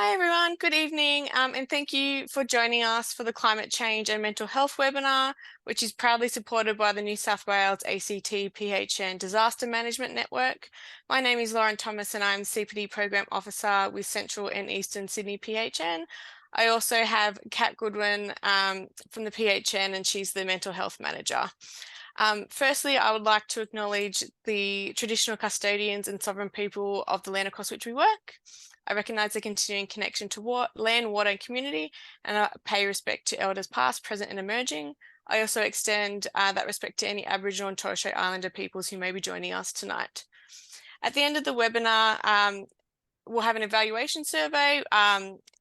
Hi everyone, good evening, and thank you for joining us for the Climate Change and Mental Health webinar, which is proudly supported by the New South Wales ACT PHN Disaster Management Network. My name is Lauren Thomas and I'm CPD Program Officer with Central and Eastern Sydney PHN. I also have Kat Goodwin from the PHN, and she's the Mental Health Manager. Firstly, I would like to acknowledge the traditional custodians and sovereign people of the land across which we work. I recognise the continuing connection to land, water and community, and I pay respect to elders past, present and emerging. I also extend that respect to any Aboriginal and Torres Strait Islander peoples who may be joining us tonight. At the end of the webinar, we'll have an evaluation survey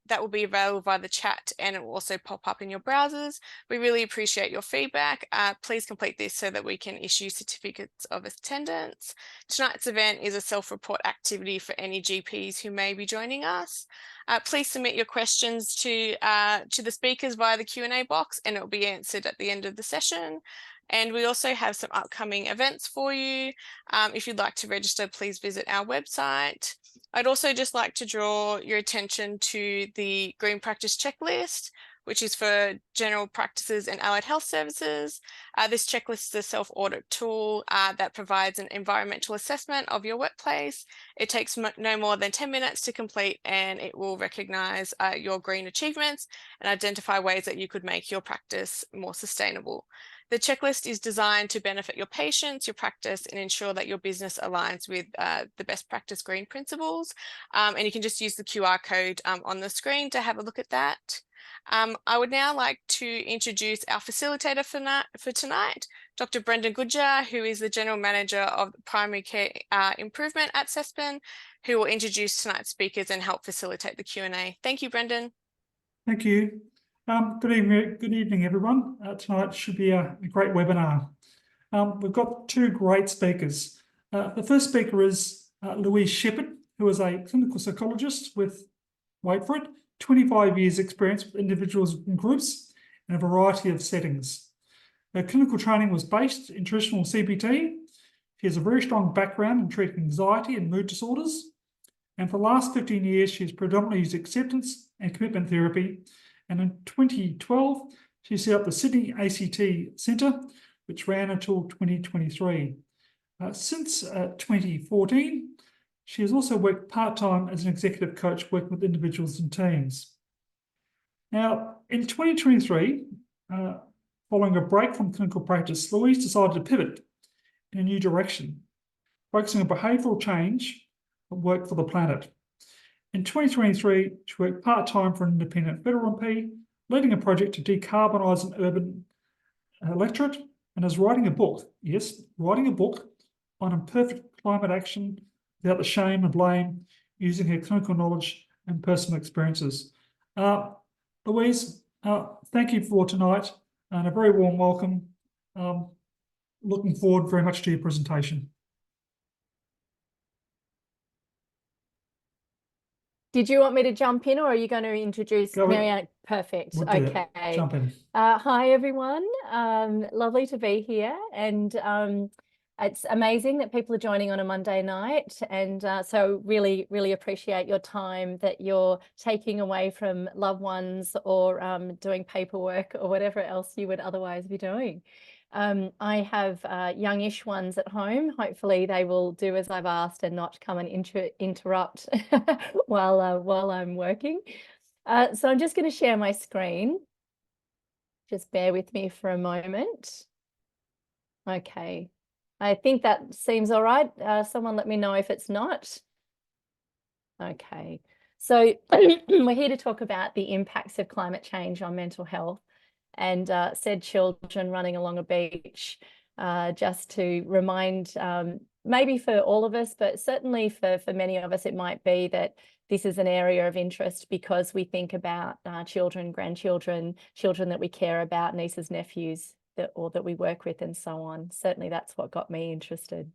that will be available via the chat, and it will also pop up in your browsers. We really appreciate your feedback. Please complete this so that we can issue certificates of attendance. Tonight's event is a self-report activity for any GPs who may be joining us. Please submit your questions to the speakers via the Q&A box, and it will be answered at the end of the session. And we also have some upcoming events for you. If you'd like to register, please visit our website. I'd also just like to draw your attention to the Green Practice Checklist, which is for general practices and allied health services. This checklist is a self-audit tool that provides an environmental assessment of your workplace. It takes no more than 10 minutes to complete, and it will recognise your green achievements and identify ways that you could make your practice more sustainable. The checklist is designed to benefit your patients, your practice, and ensure that your business aligns with the best practice green principles. And you can just use the QR code on the screen to have a look at that. I would now like to introduce our facilitator for tonight, Dr. Brendan Goodger, who is the General Manager of Primary Care Improvement at CESPN, who will introduce tonight's speakers and help facilitate the Q&A. Thank you, Brendan. Thank you. Good evening, everyone. Tonight should be a great webinar. We've got two great speakers. The first speaker is Louise Shepherd, who is a clinical psychologist with, wait for it, 25 years experience with individuals and groups in a variety of settings. Her clinical training was based in traditional CBT. She has a very strong background in treating anxiety and mood disorders. And for the last 15 years, she's predominantly used acceptance and commitment therapy. And in 2012, she set up the Sydney ACT Centre, which ran until 2023. Since 2014, she has also worked part-time as an executive coach working with individuals and teams. Now, in 2023, following a break from clinical practice, Louise decided to pivot in a new direction, focusing on behavioural change and work for the planet. In 2023, she worked part-time for an independent federal MP, leading a project to decarbonise an urban electorate, and is writing a book, yes, writing a book on imperfect climate action without the shame and blame, using her clinical knowledge and personal experiences. Louise, thank you for tonight, and a very warm welcome. Looking forward very much to your presentation. Did you want me to jump in, or are you going to introduce Maryanne? Perfect. Okay. Jump in. Hi, everyone. Lovely to be here. And it's amazing that people are joining on a Monday night. And so really, really appreciate your time that you're taking away from loved ones or doing paperwork or whatever else you would otherwise be doing. I have youngish ones at home. Hopefully they will do as I've asked and not come and interrupt while I'm working. So I'm just going to share my screen. Just bear with me for a moment. Okay. I think that seems all right. Someone let me know if it's not. Okay. So we're here to talk about the impacts of climate change on mental health. And said children running along a beach, just to remind, maybe for all of us, but certainly for many of us, it might be that this is an area of interest because we think about children, grandchildren, children that we care about, nieces, nephews, or that we work with and so on. Certainly that's what got me interested.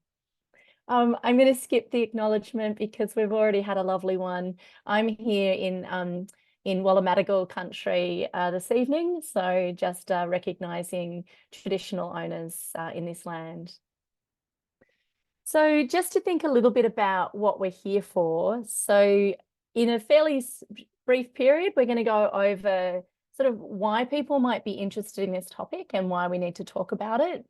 I'm going to skip the acknowledgement because we've already had a lovely one. I'm here in Wallamadigal country this evening, so just recognising traditional owners in this land. So just to think a little bit about what we're here for. So in a fairly brief period, we're going to go over sort of why people might be interested in this topic and why we need to talk about it.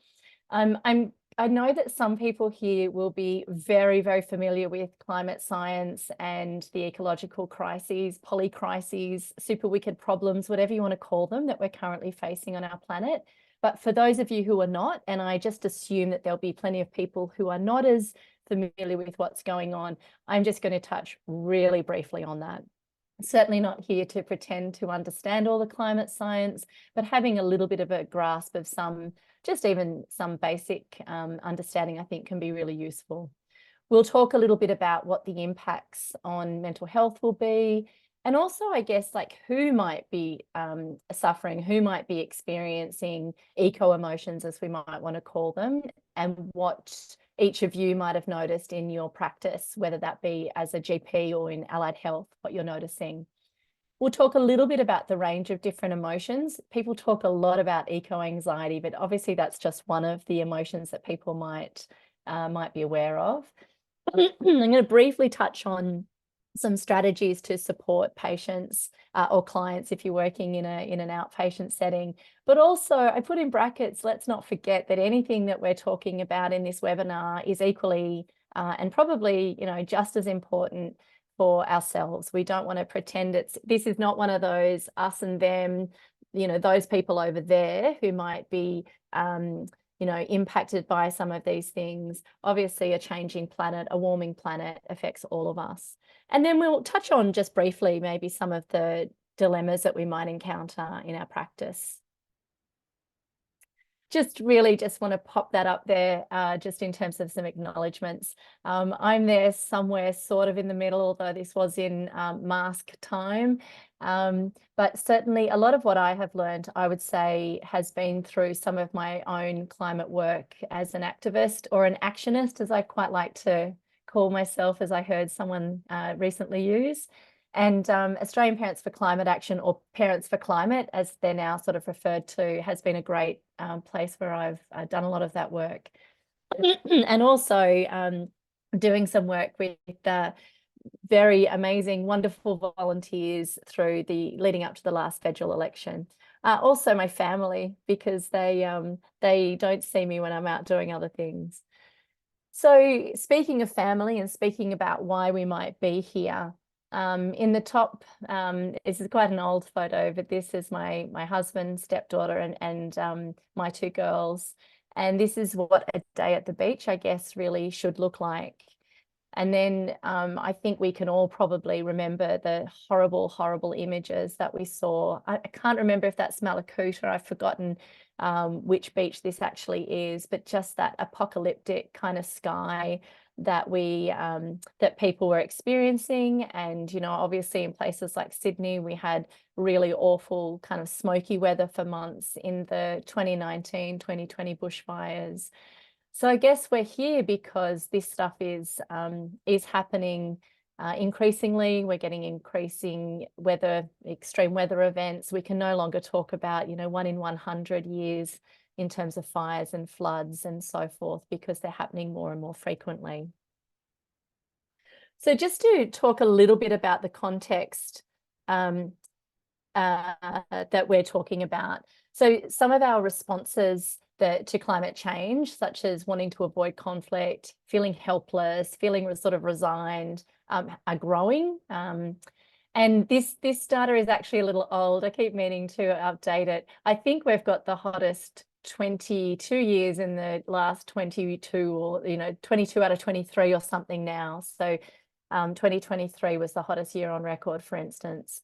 I know that some people here will be very, very familiar with climate science and the ecological crises, polycrises, super wicked problems, whatever you want to call them, that we're currently facing on our planet. But for those of you who are not, and I just assume that there'll be plenty of people who are not as familiar with what's going on, I'm just going to touch really briefly on that. Certainly not here to pretend to understand all the climate science, but having a little bit of a grasp of some, just even some basic understanding, I think can be really useful. We'll talk a little bit about what the impacts on mental health will be, and also, I guess, like who might be suffering, who might be experiencing eco-emotions, as we might want to call them, and what each of you might have noticed in your practice, whether that be as a GP or in allied health, what you're noticing. We'll talk a little bit about the range of different emotions. People talk a lot about eco-anxiety, but obviously that's just one of the emotions that people might be aware of. I'm going to briefly touch on some strategies to support patients or clients if you're working in an outpatient setting. But also, I put in brackets, let's not forget that anything that we're talking about in this webinar is equally and probably, you know, just as important for ourselves. We don't want to pretend this is not one of those us and them, you know, those people over there who might be you know, impacted by some of these things. Obviously, a changing planet, a warming planet affects all of us. And then we'll touch on just briefly maybe some of the dilemmas that we might encounter in our practice. Just really just want to pop that up there just in terms of some acknowledgements. I'm there somewhere sort of in the middle, although this was in mask time. But certainly a lot of what I have learned, I would say, has been through some of my own climate work as an activist or an actionist, as I quite like to call myself, as I heard someone recently use. And Australian Parents for Climate Action, or Parents for Climate, as they're now sort of referred to, has been a great place where I've done a lot of that work. And also doing some work with very amazing, wonderful volunteers through the leading up to the last federal election. Also my family, because they don't see me when I'm out doing other things. So speaking of family and speaking about why we might be here, in the top, this is quite an old photo, but this is my husband, stepdaughter, and my two girls. And this is what a day at the beach, I guess, really should look like. And then I think we can all probably remember the horrible, horrible images that we saw. I can't remember if that's Malakuta. I've forgotten which beach this actually is, but just that apocalyptic kind of sky that that people were experiencing. And, you know, obviously in places like Sydney, we had really awful kind of smoky weather for months in the 2019, 2020 bushfires. So I guess we're here because this stuff is happening increasingly. We're getting increasing extreme weather events. We can no longer talk about, you know, 1 in 100 years in terms of fires and floods and so forth, because they're happening more and more frequently. So just to talk a little bit about the context that we're talking about. So some of our responses to climate change, such as wanting to avoid conflict, feeling helpless, feeling sort of resigned, are growing. And this data is actually a little old. I keep meaning to update it. I think we've got the hottest 22 years in the last 22, or, you know, 22 out of 23 or something now. So 2023 was the hottest year on record, for instance.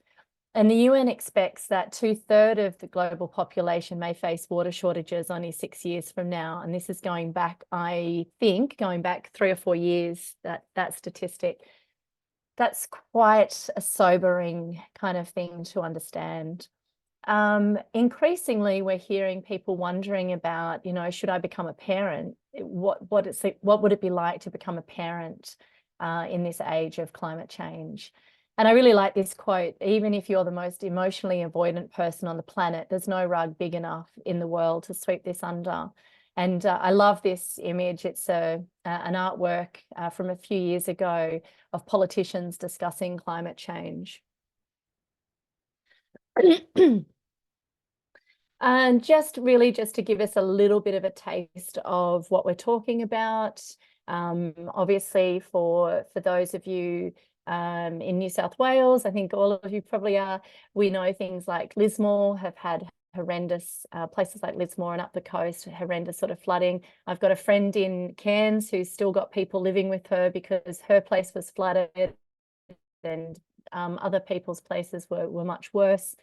And the UN expects that 2/3 of the global population may face water shortages only 6 years from now. And this is going back, I think, going back 3 or 4 years, that statistic. That's quite a sobering kind of thing to understand. Increasingly, we're hearing people wondering about, you know, should I become a parent? What would it be like to become a parent in this age of climate change? And I really like this quote: even if you're the most emotionally avoidant person on the planet, there's no rug big enough in the world to sweep this under. And I love this image. It's an artwork from a few years ago of politicians discussing climate change. And just to give us a little bit of a taste of what we're talking about. Obviously, for those of you in New South Wales, I think all of you probably are, we know things like Lismore have had horrendous, places like Lismore and up the coast, horrendous sort of flooding. I've got a friend in Cairns who's still got people living with her because her place was flooded, and other people's places were much worse.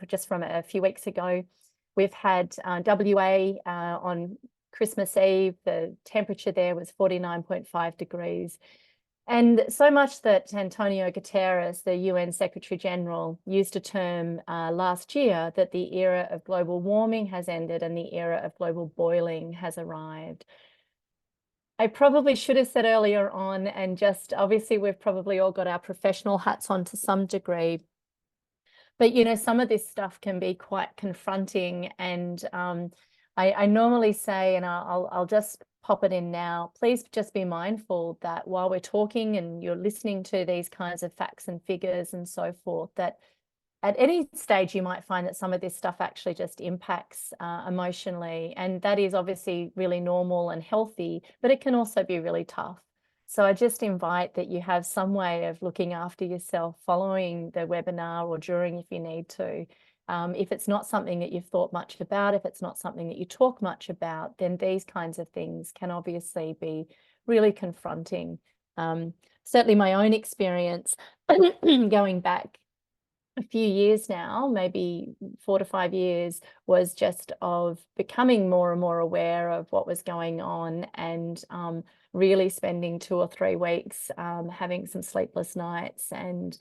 Just from a few weeks ago, we've had WA on Christmas Eve, the temperature there was 49.5 degrees. And so much that Antonio Guterres, the UN Secretary General, used a term last year that the era of global warming has ended and the era of global boiling has arrived. I probably should have said earlier on, and just obviously we've probably all got our professional hats on to some degree, but you know, some of this stuff can be quite confronting. And I normally say, and I'll just pop it in now, please just be mindful that while we're talking and you're listening to these kinds of facts and figures and so forth, that at any stage you might find that some of this stuff actually just impacts emotionally, and that is obviously really normal and healthy, but it can also be really tough. So I just invite that you have some way of looking after yourself following the webinar or during if you need to. If it's not something that you've thought much about, if it's not something that you talk much about, then these kinds of things can obviously be really confronting. Certainly my own experience going back a few years now, maybe 4 to 5 years, was just of becoming more and more aware of what was going on, and really spending 2 or 3 weeks having some sleepless nights and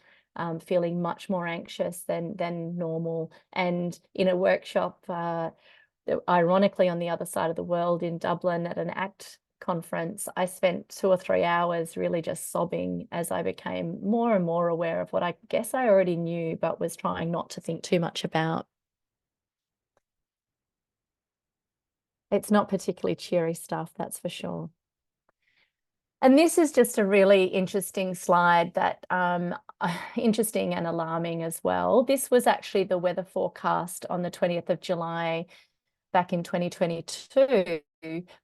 feeling much more anxious than normal. And in a workshop, ironically on the other side of the world in Dublin at an ACT conference, I spent 2 or 3 hours really just sobbing as I became more and more aware of what I guess I already knew, but was trying not to think too much about. It's not particularly cheery stuff, that's for sure. And this is just a really interesting slide that interesting and alarming as well. This was actually the weather forecast on the 20th of July back in 2022,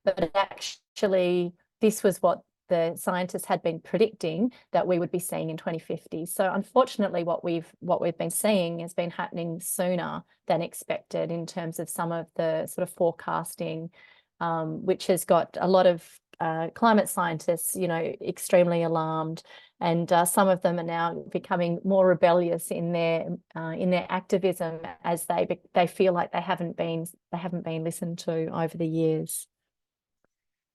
but actually this was what the scientists had been predicting that we would be seeing in 2050. So unfortunately, what we've been seeing has been happening sooner than expected in terms of some of the sort of forecasting, which has got a lot of climate scientists, you know, extremely alarmed, and some of them are now becoming more rebellious in their activism as they feel like they haven't been listened to over the years.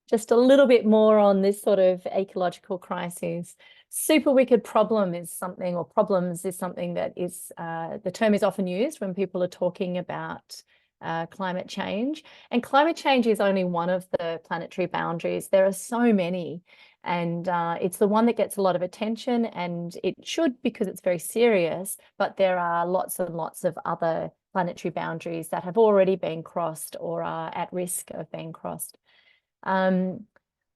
Just a little bit more on this sort of ecological crisis. Super wicked problem is something, or problems is something that is, the term is often used when people are talking about climate change. And climate change is only one of the planetary boundaries. There are so many, and it's the one that gets a lot of attention, and it should, because it's very serious, but there are lots and lots of other planetary boundaries that have already been crossed or are at risk of being crossed.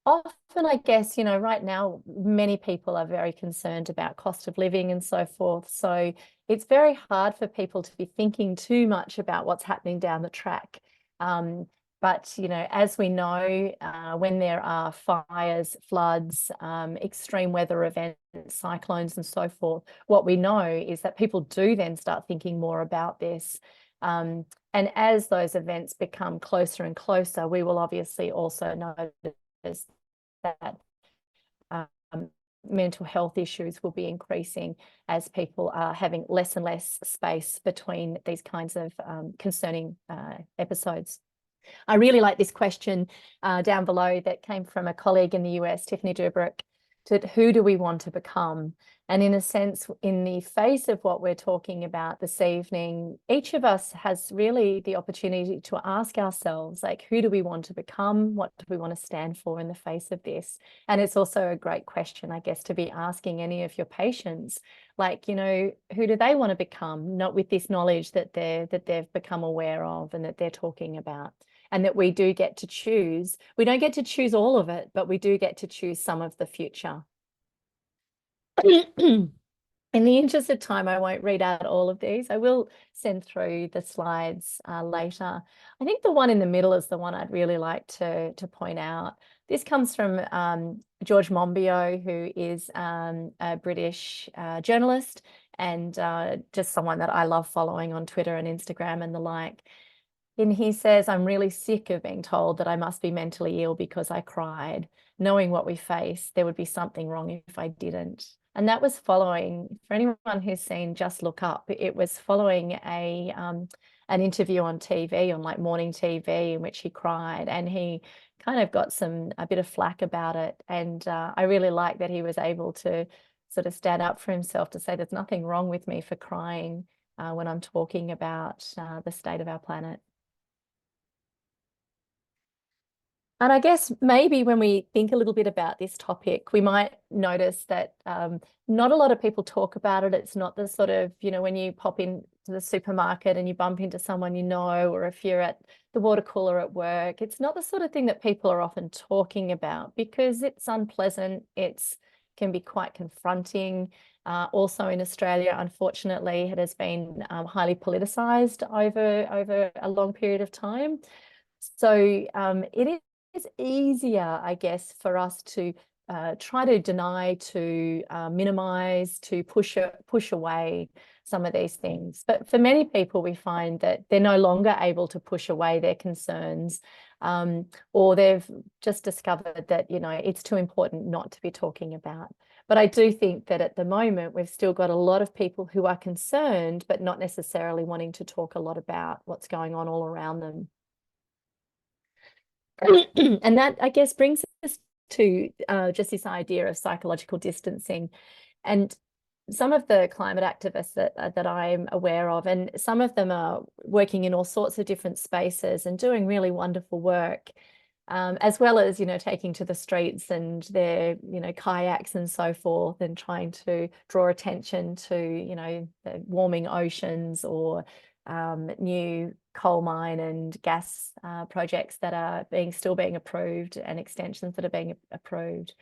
Often, I guess, you know, right now, many people are very concerned about cost of living and so forth. So it's very hard for people to be thinking too much about what's happening down the track. But, you know, as we know, when there are fires, floods, extreme weather events, cyclones and so forth, what we know is that people do then start thinking more about this. And as those events become closer and closer, we will obviously also notice that mental health issues will be increasing as people are having less and less space between these kinds of concerning episodes. I really like this question down below that came from a colleague in the US, Tiffany Dubrick, to who do we want to become? And in a sense, in the face of what we're talking about this evening, each of us has really the opportunity to ask ourselves, like, who do we want to become? What do we want to stand for in the face of this? And it's also a great question, I guess, to be asking any of your patients, like, you know, who do they want to become? Not with this knowledge that they've become aware of and that they're talking about. And that we do get to choose. We don't get to choose all of it, but we do get to choose some of the future. In the interest of time, I won't read out all of these. I will send through the slides later. I think the one in the middle is the one I'd really like to point out. This comes from George Monbiot, who is a British journalist and just someone that I love following on Twitter and Instagram and the like. And he says, I'm really sick of being told that I must be mentally ill because I cried. Knowing what we face, there would be something wrong if I didn't. And that was following, for anyone who's seen Just Look Up, it was following an interview on TV, on like morning TV, in which he cried, and he kind of got a bit of flack about it. And I really like that he was able to sort of stand up for himself to say there's nothing wrong with me for crying when I'm talking about the state of our planet. And I guess maybe when we think a little bit about this topic, we might notice that not a lot of people talk about it. It's not the sort of, when you pop into the supermarket and you bump into someone you know, or if you're at the water cooler at work, it's not the sort of thing that people are often talking about because it's unpleasant. It can be quite confronting. Also in Australia, unfortunately, it has been highly politicized over a long period of time. So it is easier, I guess, for us to try to deny, to minimize, to push away some of these things. But for many people, we find that they're no longer able to push away their concerns, or they've just discovered that, it's too important not to be talking about. But I do think that at the moment, we've still got a lot of people who are concerned, but not necessarily wanting to talk a lot about what's going on all around them. And that, I guess, brings us to just this idea of psychological distancing. And some of the climate activists that I'm aware of, and some of them are working in all sorts of different spaces and doing really wonderful work, as well as, taking to the streets and their, kayaks and so forth, and trying to draw attention to, the warming oceans or new coal mine and gas projects that are still being approved, and extensions that are being approved.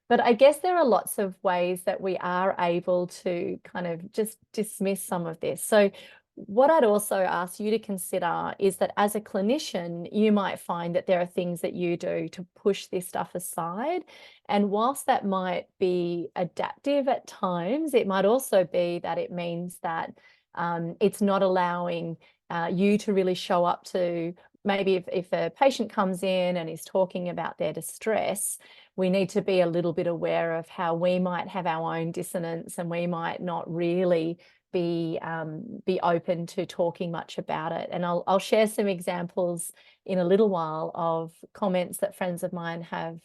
But I guess there are lots of ways that we are able to kind of just dismiss some of this. So what I'd also ask you to consider is that as a clinician, you might find that there are things that you do to push this stuff aside. And whilst that might be adaptive at times, it might also be that it means that it's not allowing you to really show up to, maybe if a patient comes in and is talking about their distress, we need to be a little bit aware of how we might have our own dissonance, and we might not really be open to talking much about it. And I'll share some examples in a little while of comments that friends of mine have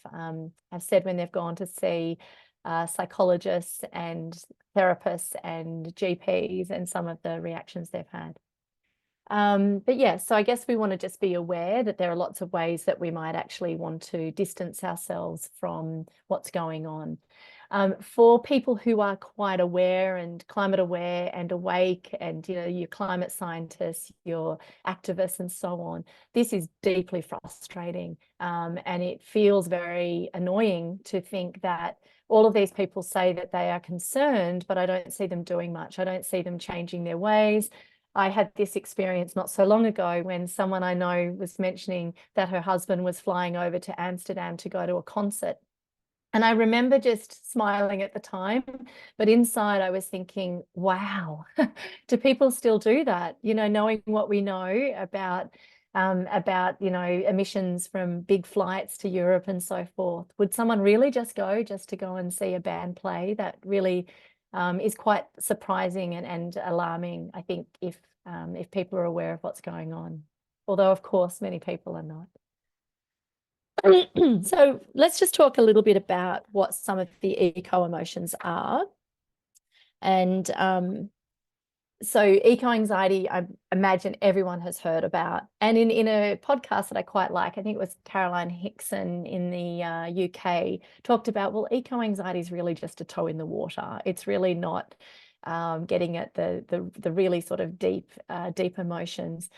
said when they've gone to see psychologists and therapists and GPs, and some of the reactions they've had. But yeah, so I guess we want to just be aware that there are lots of ways that we might actually want to distance ourselves from what's going on. For people who are quite aware and climate aware and awake, and your climate scientists, your activists and so on, this is deeply frustrating, and it feels very annoying to think that all of these people say that they are concerned, but I don't see them doing much. I don't see them changing their ways. I had this experience not so long ago when someone I know was mentioning that her husband was flying over to Amsterdam to go to a concert. And I remember just smiling at the time, but inside I was thinking, wow, do people still do that? Knowing what we know about emissions from big flights to Europe and so forth. Would someone really just to go and see a band play? That really is quite surprising and alarming, I think, if people are aware of what's going on. Although, of course, many people are not. So let's just talk a little bit about what some of the eco-emotions are. And so eco-anxiety, I imagine everyone has heard about. And in a podcast that I quite like, I think it was Caroline Hickson in the UK, talked about, well, eco-anxiety is really just a toe in the water. It's really not getting at the really sort of deep emotions.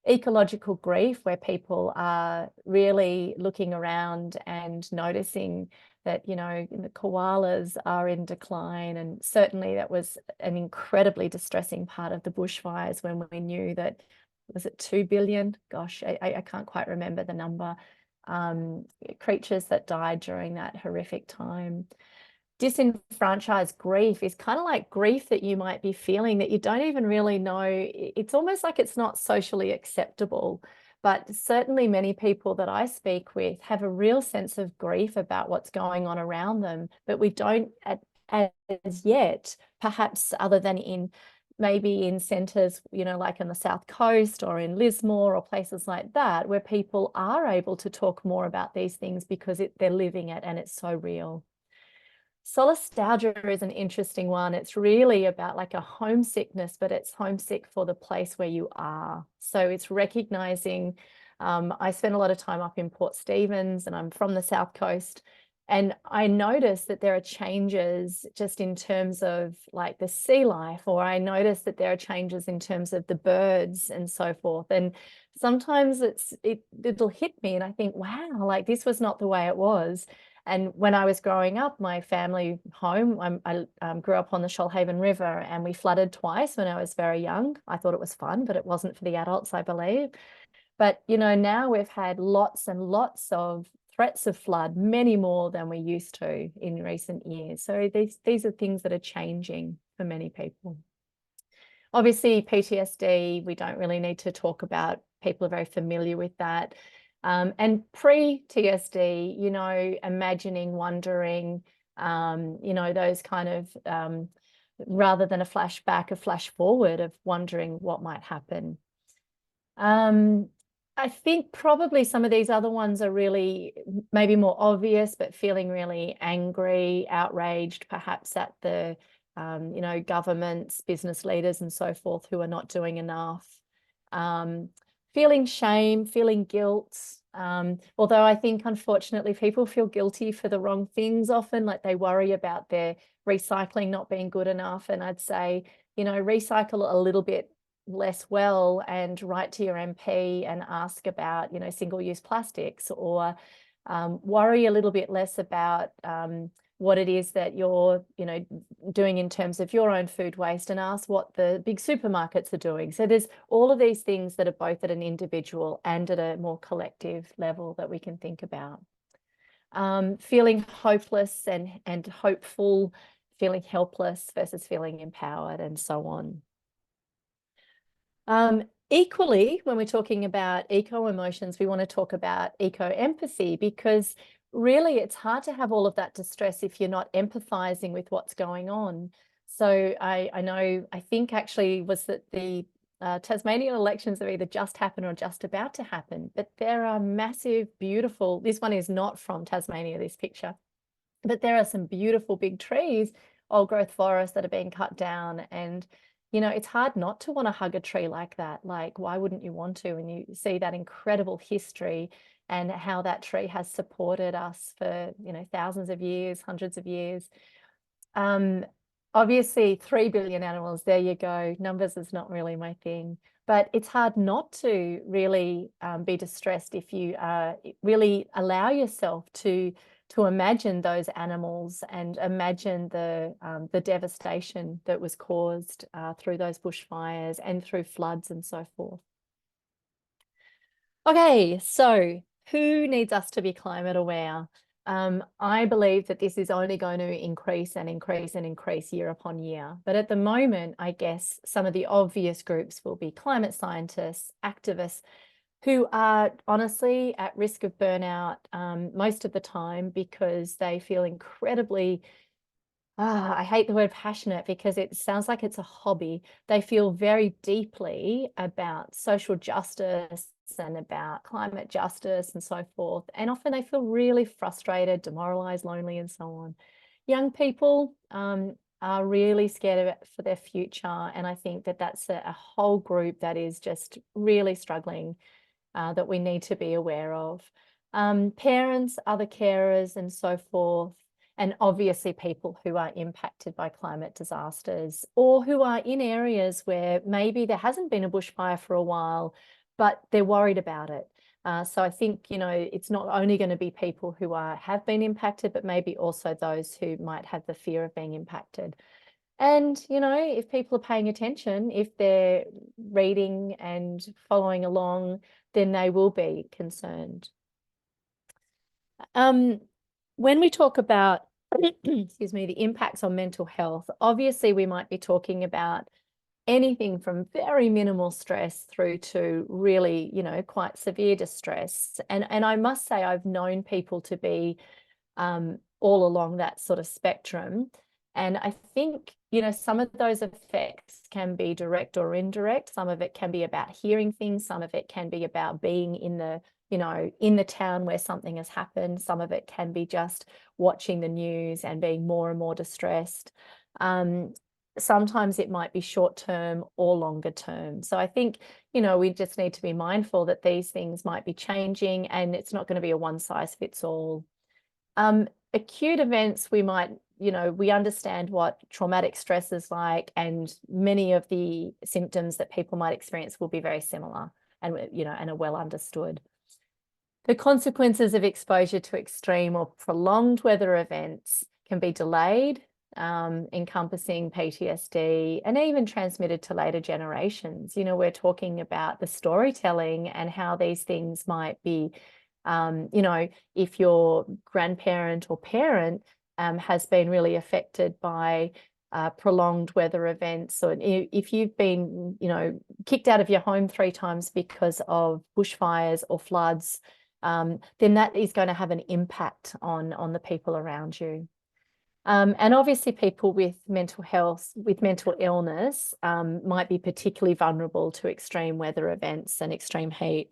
Ecological grief, where people are really looking around and noticing that, you know, the koalas are in decline. And certainly that was an incredibly distressing part of the bushfires when we knew that, was it 2 billion? Gosh, I can't quite remember the number. Creatures that died during that horrific time. Disenfranchised grief is kind of like grief that you might be feeling that you don't even really know. It's almost like it's not socially acceptable. But certainly many people that I speak with have a real sense of grief about what's going on around them, but we don't as yet, perhaps other than in maybe in centres, you know, like on the South Coast or in Lismore or places like that, where people are able to talk more about these things because they're living it and it's so real. Solastalgia is an interesting one. It's really about like a homesickness, but it's homesick for the place where you are. So it's recognizing, I spent a lot of time up in Port Stephens and I'm from the South Coast. And I noticed that there are changes just in terms of like the sea life, or I noticed that there are changes in terms of the birds and so forth. And sometimes it'll hit me and I think, wow, like this was not the way it was. And when I was growing up, my family home, I grew up on the Shoalhaven River, and we flooded twice when I was very young. I thought it was fun, but it wasn't for the adults, I believe. But, you know, now we've had lots and lots of threats of flood, many more than we used to in recent years. So these are things that are changing for many people. Obviously, PTSD, we don't really need to talk about. People are very familiar with that. And pre-TSD, you know, imagining, wondering, you know, those kind of, rather than a flashback, a flash forward of wondering what might happen. I think probably some of these other ones are really maybe more obvious, but feeling really angry, outraged, perhaps at the, you know, governments, business leaders and so forth who are not doing enough. Feeling shame, feeling guilt. Although I think, unfortunately, people feel guilty for the wrong things often, like they worry about their recycling not being good enough. And I'd say, you know, recycle a little bit less well and write to your MP and ask about, you know, single-use plastics, or worry a little bit less about what it is that you're, you know, doing in terms of your own food waste, and ask what the big supermarkets are doing. So there's all of these things that are both at an individual and at a more collective level that we can think about. Feeling hopeless and hopeful, feeling helpless versus feeling empowered, and so on. Equally, when we're talking about eco-emotions, we want to talk about eco-empathy, because really it's hard to have all of that distress if you're not empathizing with what's going on. So I know, I think actually was that the Tasmanian elections have either just happened or just about to happen, but there are massive, beautiful, this one is not from Tasmania, this picture, but there are some beautiful big trees, old growth forests that are being cut down. And you know, it's hard not to want to hug a tree like that. Like, why wouldn't you want to when you see that incredible history and how that tree has supported us for, you know, thousands of years, hundreds of years. Obviously 3 billion animals, there you go. Numbers is not really my thing, but it's hard not to really be distressed if you really allow yourself to imagine those animals and imagine the devastation that was caused through those bushfires and through floods and so forth. Okay, so who needs us to be climate aware? I believe that this is only going to increase and increase and increase year upon year. But at the moment, I guess some of the obvious groups will be climate scientists, activists, who are honestly at risk of burnout most of the time because they feel incredibly, I hate the word passionate because it sounds like it's a hobby. They feel very deeply about social justice and about climate justice and so forth. And often they feel really frustrated, demoralized, lonely, and so on. Young people are really scared for their future. And I think that that's a whole group that is just really struggling, that we need to be aware of. Parents, other carers, and so forth. And obviously people who are impacted by climate disasters, or who are in areas where maybe there hasn't been a bushfire for a while, but they're worried about it. So I think, you know, it's not only going to be people who have been impacted, but maybe also those who might have the fear of being impacted. And, you know, if people are paying attention, if they're reading and following along, then they will be concerned. When we talk about, excuse me, the impacts on mental health, obviously we might be talking about anything from very minimal stress through to really, you know, quite severe distress. And I must say, I've known people to be all along that sort of spectrum. And I think, you know, some of those effects can be direct or indirect. Some of it can be about hearing things. Some of it can be about being in the, you know, in the town where something has happened. Some of it can be just watching the news and being more and more distressed. Sometimes it might be short term or longer term. So I think, you know, we just need to be mindful that these things might be changing and it's not going to be a one size fits all. Acute events, we might, you know, we understand what traumatic stress is like, and many of the symptoms that people might experience will be very similar and, you know, and are well understood. The consequences of exposure to extreme or prolonged weather events can be delayed, encompassing PTSD and even transmitted to later generations. You know, we're talking about the storytelling and how these things might be, you know, if your grandparent or parent has been really affected by prolonged weather events, or if you've been, you know, kicked out of your home 3 times because of bushfires or floods, then that is going to have an impact on the people around you. And obviously people with mental health, with mental illness, might be particularly vulnerable to extreme weather events and extreme heat.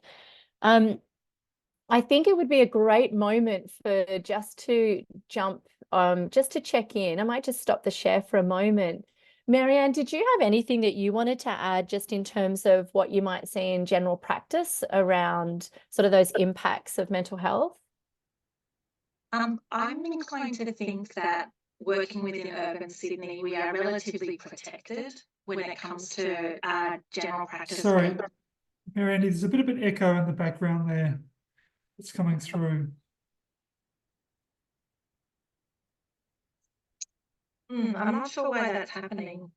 I think it would be a great moment for just to jump, just to check in. I might just stop the share for a moment. Maryanne, did you have anything that you wanted to add just in terms of what you might see in general practice around sort of those impacts of mental health? I'm inclined to think that working within urban Sydney, we are relatively protected when it comes to general practice. Sorry, Maryanne, there's a bit of an echo in the background there. It's coming through. I'm not sure why that's happening.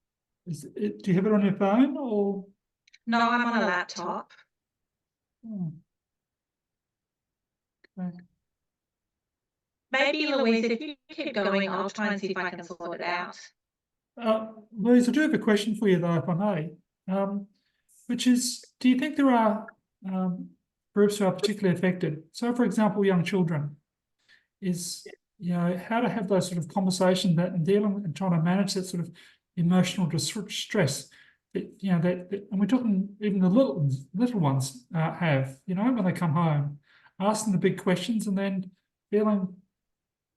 Do you have it on your phone or? No, I'm on a laptop. Oh. Okay. Maybe, Louise, if you keep going, I'll try and see if I can sort it out. Louise, I do have a question for you, though, if I may, which is, do you think there are groups who are particularly affected? So, for example, young children, is, you know, how to have those sort of conversations and dealing and trying to manage that sort of emotional distress that, you know, and we're talking even the little ones have, you know, when they come home, asking the big questions and then feeling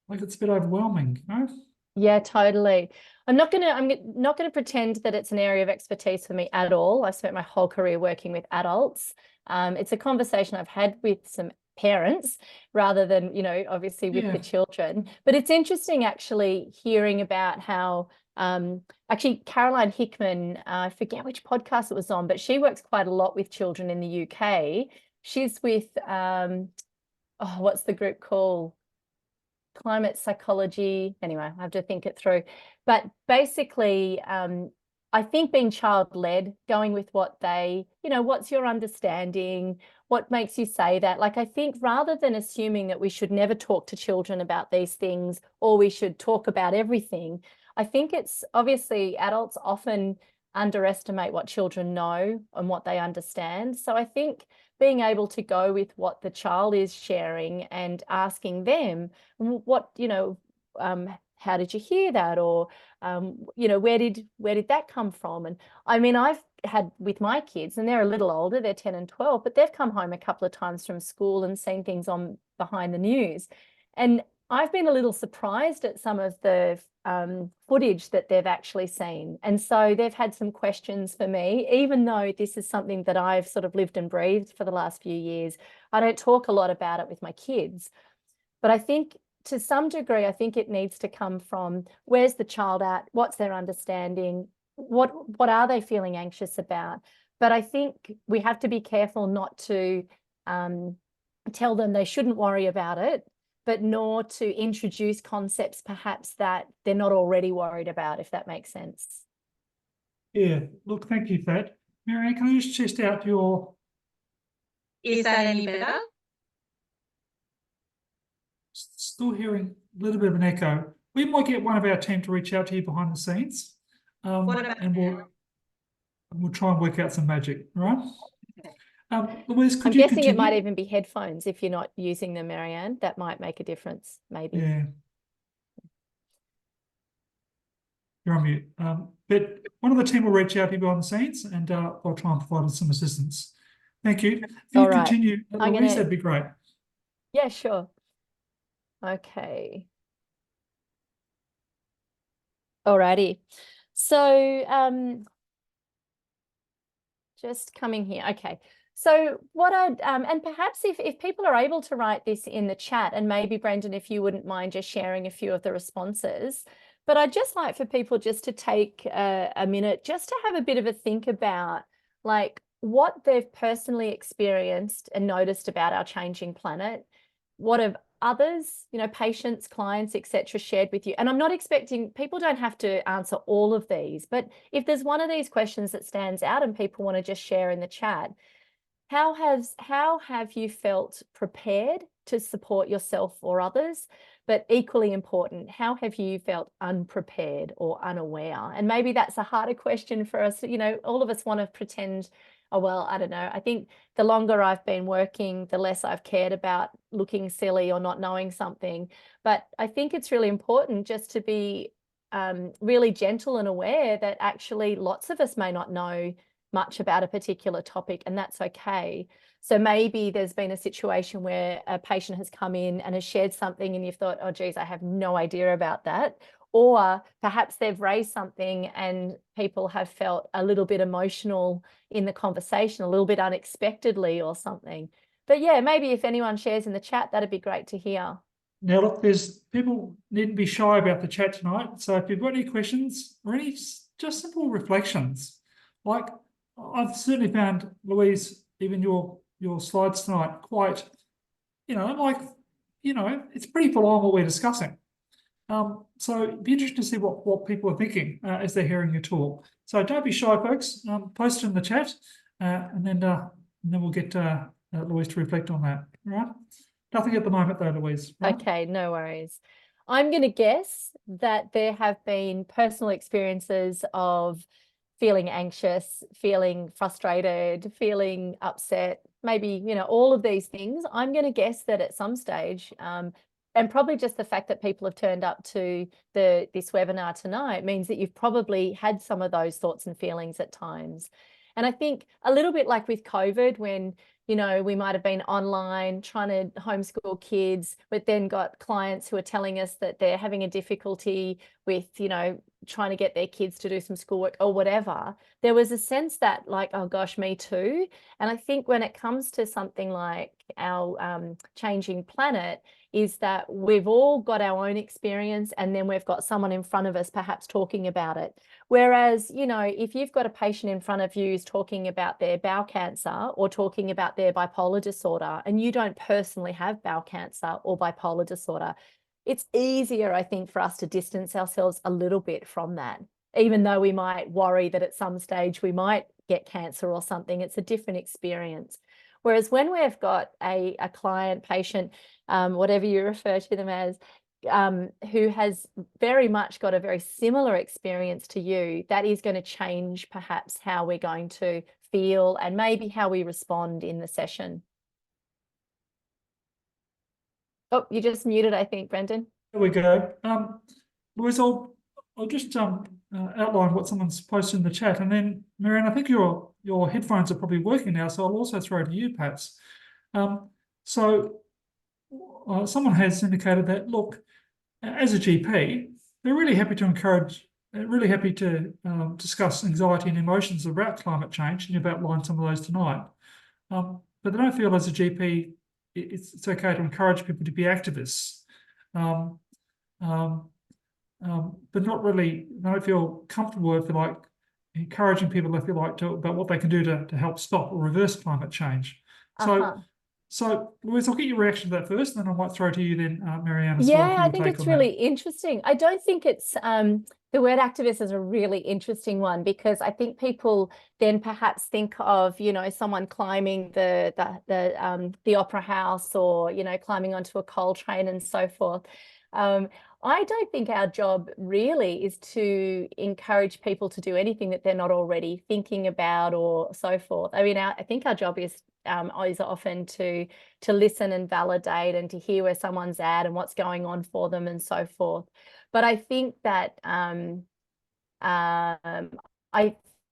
like it's a bit overwhelming, you know? Yeah, totally. I'm not gonna pretend that it's an area of expertise for me at all. I've spent my whole career working with adults. It's a conversation I've had with some parents rather than, you know, obviously with the children. But it's interesting actually hearing about how actually Caroline Hickman, I forget which podcast it was on, but she works quite a lot with children in the UK. She's with what's the group called? Climate psychology. Anyway, I have to think it through. But basically, I think being child-led, going with what they, you know, what's your understanding? What makes you say that? Like, I think rather than assuming that we should never talk to children about these things or we should talk about everything, I think it's obviously adults often underestimate what children know and what they understand. So I think being able to go with what the child is sharing and asking them, what, you know, how did you hear that? Or, you know, where did that come from? And I mean, I've had with my kids, and they're a little older, they're 10 and 12, but they've come home a couple of times from school and seen things on behind the news. And I've been a little surprised at some of the footage that they've actually seen. And so they've had some questions for me, even though this is something that I've sort of lived and breathed for the last few years. I don't talk a lot about it with my kids, but I think to some degree, I think it needs to come from where's the child at? What's their understanding? What are they feeling anxious about? But I think we have to be careful not to tell them they shouldn't worry about it, but nor to introduce concepts perhaps that they're not already worried about, if that makes sense. Yeah, look, thank you for that. Maryanne, can I just test out your... Is that any better? Still hearing a little bit of an echo. We might get one of our team to reach out to you behind the scenes. What about and now? we'll try and work out some magic, all right? Louise, could I'm you guessing continue? it might even be headphones if you're not using them, Maryanne. That might make a difference, maybe. Yeah. You're on mute. But one of the team will reach out to you behind the scenes and I'll try and provide some assistance. Thank you. If you All right. continue, Louise, that'd be great. Yeah, sure. Okay. Alrighty. So just coming here. Okay. So what I'd and perhaps if people are able to write this in the chat, and maybe Brendan, if you wouldn't mind just sharing a few of the responses, but I'd just like for people just to take a minute just to have a bit of a think about like what they've personally experienced and noticed about our changing planet. What have others, you know, patients, clients, etc., shared with you? And I'm not expecting, people don't have to answer all of these, but if there's one of these questions that stands out and people want to just share in the chat, how have you felt prepared to support yourself or others? But equally important, how have you felt unprepared or unaware? And maybe that's a harder question for us. You know, all of us want to pretend, oh, well, I don't know. I think the longer I've been working, the less I've cared about looking silly or not knowing something. But I think it's really important just to be really gentle and aware that actually lots of us may not know much about a particular topic, and that's okay. So maybe there's been a situation where a patient has come in and has shared something and you've thought, oh, geez, I have no idea about that. Or perhaps they've raised something and people have felt a little bit emotional in the conversation, a little bit unexpectedly or something. But yeah, maybe if anyone shares in the chat, that'd be great to hear. Now, look, there's people needn't be shy about the chat tonight. So if you've got any questions or any just simple reflections, like I've certainly found, Louise, even your slides tonight quite, it's pretty full on what we're discussing. So it'd be interesting to see what people are thinking as they're hearing your talk. So don't be shy, folks. Post it in the chat, and then we'll get Louise to reflect on that. All right? Nothing at the moment, though, Louise. Right? Okay, no worries. I'm going to guess that there have been personal experiences of feeling anxious, feeling frustrated, feeling upset, maybe, you know, all of these things. I'm going to guess that at some stage, and probably just the fact that people have turned up to this webinar tonight means that you've probably had some of those thoughts and feelings at times. And I think a little bit like with COVID, when, you know, we might have been online trying to homeschool kids, but then got clients who are telling us that they're having a difficulty with, you know, trying to get their kids to do some schoolwork or whatever. There was a sense that like, oh gosh, me too. And I think when it comes to something like our changing planet, is that we've all got our own experience and then we've got someone in front of us perhaps talking about it. Whereas, you know, if you've got a patient in front of you who's talking about their bowel cancer or talking about their bipolar disorder, and you don't personally have bowel cancer or bipolar disorder, it's easier, I think, for us to distance ourselves a little bit from that, even though we might worry that at some stage we might get cancer or something. It's a different experience. Whereas when we've got a client, patient, whatever you refer to them as, who has very much got a very similar experience to you, that is going to change perhaps how we're going to feel and maybe how we respond in the session. Oh, you just muted, I think, Brendan. There we go. Louise, I'll just outline what someone's posted in the chat, and then Maryanne, I think your headphones are probably working now, so I'll also throw to you, perhaps. So someone has indicated that, look, as a GP, they're really happy to encourage, really happy to discuss anxiety and emotions about climate change, and you've outlined some of those tonight. But they don't feel as a GP it's okay to encourage people to be activists, but not really. They don't feel comfortable if they're like encouraging people if you like to about what they can do to help stop or reverse climate change. So So, Louise, I'll get your reaction to that first, and then I might throw to you then, Maryanne, as well, Yeah, for I your think take it's on really that. interesting. I don't think it's the word activist is a really interesting one, because I think people then perhaps think of, you know, someone climbing the opera house, or, you know, climbing onto a coal train and so forth. I don't think our job really is to encourage people to do anything that they're not already thinking about or so forth. I mean, I think our job is often to listen and validate, and to hear where someone's at and what's going on for them and so forth. But I think that I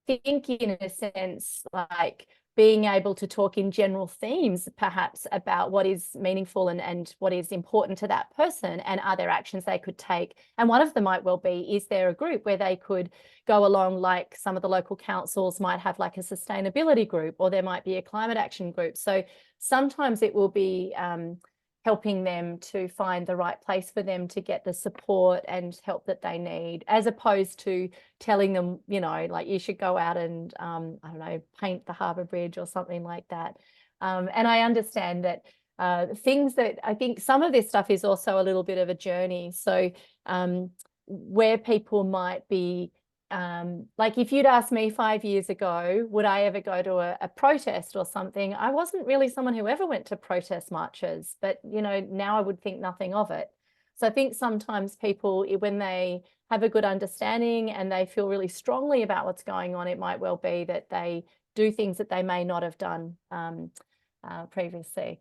think, in a sense, like being able to talk in general themes, perhaps, about what is meaningful and what is important to that person, and are there actions they could take. And one of them might well be, is there a group where they could go along, like some of the local councils might have like a sustainability group, or there might be a climate action group. So sometimes it will be helping them to find the right place for them to get the support and help that they need, as opposed to telling them, you know, like, you should go out and, I don't know, paint the Harbour Bridge or something like that. And I understand that things that I think some of this stuff is also a little bit of a journey. So where people might be, like, if you'd asked me 5 years ago, would I ever go to a protest or something? I wasn't really someone who ever went to protest marches, but, you know, now I would think nothing of it. So I think sometimes people, when they have a good understanding and they feel really strongly about what's going on, it might well be that they do things that they may not have done previously.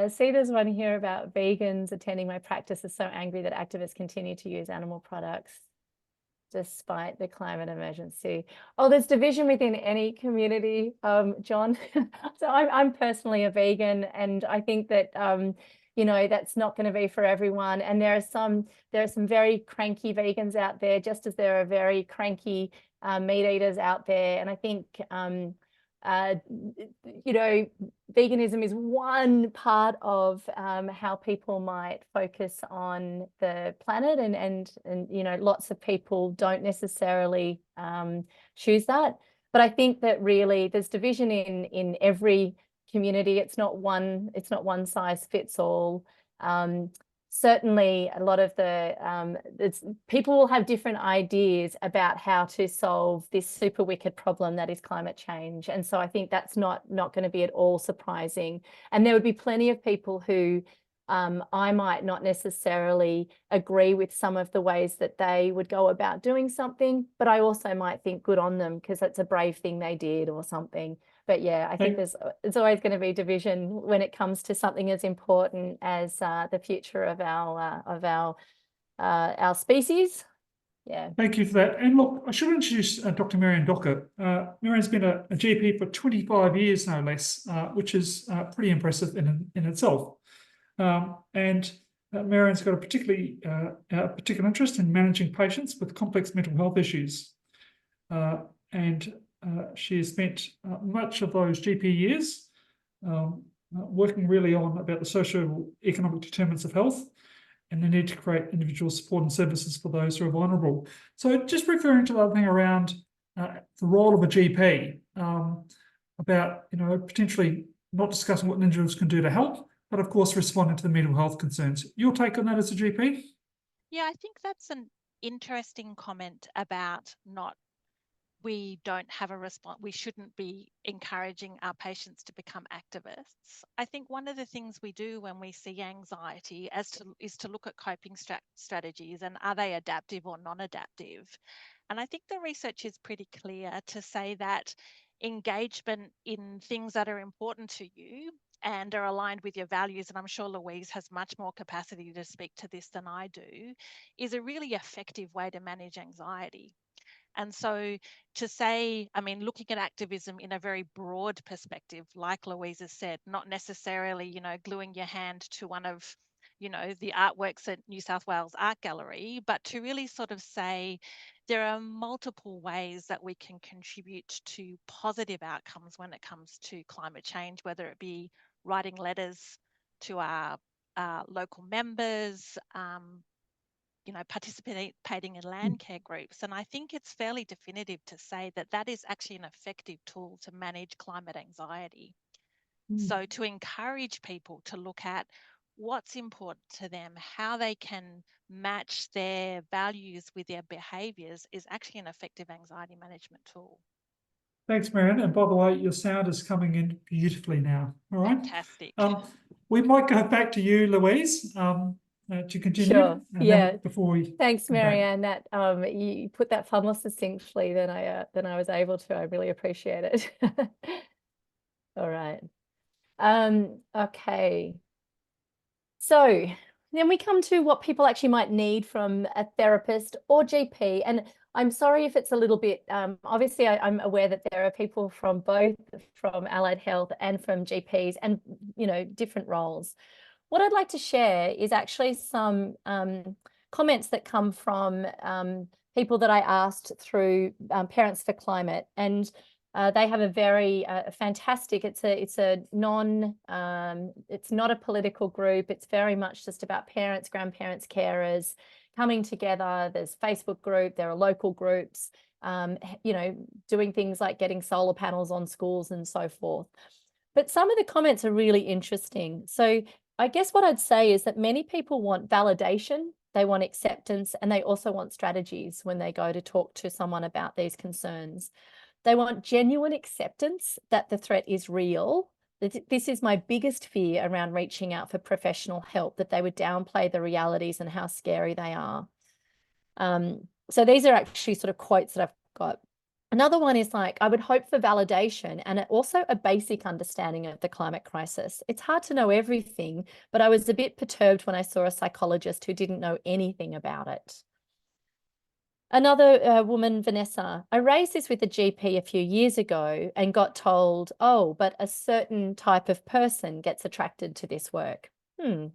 See, there's one here about vegans attending my practice are so angry that activists continue to use animal products despite the climate emergency. Oh, there's division within any community, John. So I'm personally a vegan, and I think that you know, that's not going to be for everyone. And there are some very cranky vegans out there, just as there are very cranky meat eaters out there. And I think you know, veganism is one part of how people might focus on the planet, and you know, lots of people don't necessarily choose that. But I think that really there's division in every community. It's not one size fits all. Certainly a lot of the people will have different ideas about how to solve this super wicked problem that is climate change. And so I think that's not going to be at all surprising. And there would be plenty of people who I might not necessarily agree with some of the ways that they would go about doing something, but I also might think good on them because that's a brave thing they did or something. But yeah, I think it's always going to be division when it comes to something as important as the future of our species. Yeah. Thank you for that. And look, I should introduce Dr. Maryanne Docker. Maryanne's been a GP for 25 years, no less, which is pretty impressive in itself. And Maryanne's got a particular interest in managing patients with complex mental health issues. And she has spent much of those GP years working really on about the socio-economic determinants of health and the need to create individual support and services for those who are vulnerable. So just referring to the other thing around the role of a GP, about, you know, potentially not discussing what individuals can do to help, but of course responding to the mental health concerns. Your take on that as a GP? Yeah, I think that's an interesting comment about we don't have a response. We shouldn't be encouraging our patients to become activists. I think one of the things we do when we see anxiety is to look at coping strategies, and are they adaptive or non-adaptive? And I think the research is pretty clear to say that engagement in things that are important to you and are aligned with your values, and I'm sure Louise has much more capacity to speak to this than I do, is a really effective way to manage anxiety. And so to say, I mean, looking at activism in a very broad perspective, like Louise has said, not necessarily, you know, gluing your hand to one of, you know, the artworks at New South Wales Art Gallery, but to really sort of say there are multiple ways that we can contribute to positive outcomes when it comes to climate change, whether it be writing letters to our local members, you know, participating in land care groups. And I think it's fairly definitive to say that that is actually an effective tool to manage climate anxiety. So to encourage people to look at what's important to them, how they can match their values with their behaviours is actually an effective anxiety management tool. Thanks, Maryanne. And by the way, your sound is coming in beautifully now. All right. Fantastic. We might go back to you, Louise, to continue. Sure. And Yeah. then before we Thanks, come back. Maryanne. That you put that far more succinctly than I was able to. I really appreciate it. All right. Okay. So then we come to what people actually might need from a therapist or GP. And I'm sorry if it's a little bit, obviously I'm aware that there are people from both from allied health and from GPs and, you know, different roles. What I'd like to share is actually some comments that come from people that I asked through Parents for Climate, and they have a very fantastic. It's not a political group. It's very much just about parents, grandparents, carers coming together. There's Facebook group. There are local groups. You know, doing things like getting solar panels on schools and so forth. But some of the comments are really interesting. So I guess what I'd say is that many people want validation, they want acceptance, and they also want strategies when they go to talk to someone about these concerns. They want genuine acceptance that the threat is real. This is my biggest fear around reaching out for professional help, that they would downplay the realities and how scary they are. So these are actually sort of quotes that I've got. Another one is like, I would hope for validation and also a basic understanding of the climate crisis. It's hard to know everything, but I was a bit perturbed when I saw a psychologist who didn't know anything about it. Another woman, Vanessa, I raised this with a GP a few years ago and got told, oh, but a certain type of person gets attracted to this work.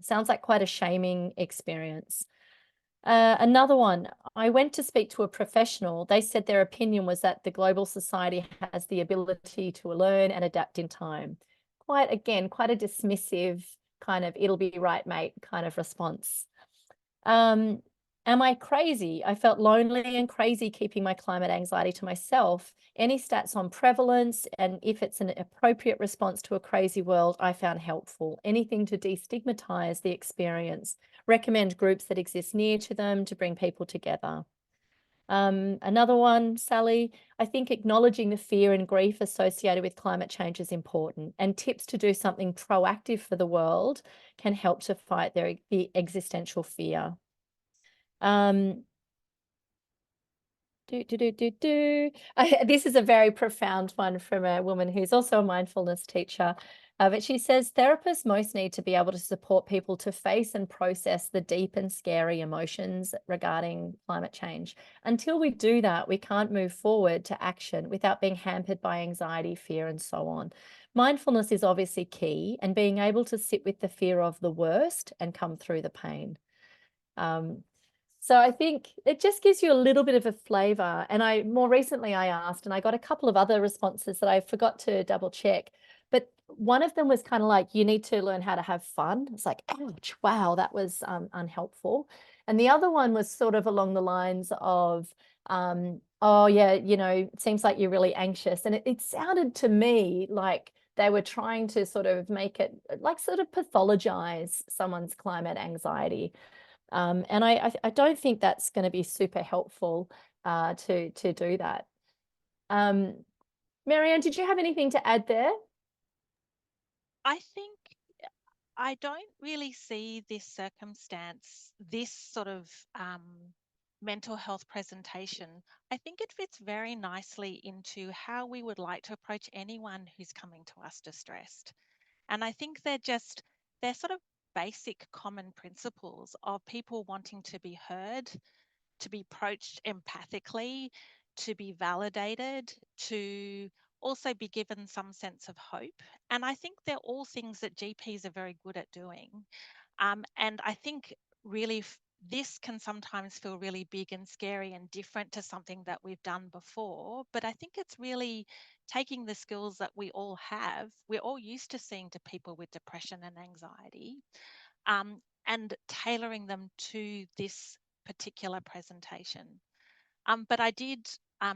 Sounds like quite a shaming experience. Another one, I went to speak to a professional. They said their opinion was that the global society has the ability to learn and adapt in time. Quite a dismissive kind of, it'll be right, mate, kind of response. Am I crazy? I felt lonely and crazy keeping my climate anxiety to myself. Any stats on prevalence and if it's an appropriate response to a crazy world, I found helpful. Anything to destigmatize the experience. Recommend groups that exist near to them to bring people together. Another one, Sally, I think acknowledging the fear and grief associated with climate change is important, and tips to do something proactive for the world can help to fight the existential fear. This is a very profound one from a woman who's also a mindfulness teacher. But she says therapists most need to be able to support people to face and process the deep and scary emotions regarding climate change. Until we do that, we can't move forward to action without being hampered by anxiety, fear, and so on. Mindfulness is obviously key, and being able to sit with the fear of the worst and come through the pain. So I think it just gives you a little bit of a flavor. And more recently I asked, and I got a couple of other responses that I forgot to double check. But one of them was kind of like, you need to learn how to have fun. It's like, ouch, wow, that was unhelpful. And the other one was sort of along the lines of, oh yeah, you know, it seems like you're really anxious. And it sounded to me like they were trying to sort of make it like sort of pathologize someone's climate anxiety. And I don't think that's going to be super helpful to do that. Maryanne, did you have anything to add there? I think I don't really see this circumstance, this sort of mental health presentation. I think it fits very nicely into how we would like to approach anyone who's coming to us distressed. And I think they're sort of basic common principles of people wanting to be heard, to be approached empathically, to be validated, to also be given some sense of hope. And I think they're all things that GPs are very good at doing. And I think really this can sometimes feel really big and scary and different to something that we've done before. But I think it's really taking the skills that we all have. We're all used to seeing to people with depression and anxiety, and tailoring them to this particular presentation. But I did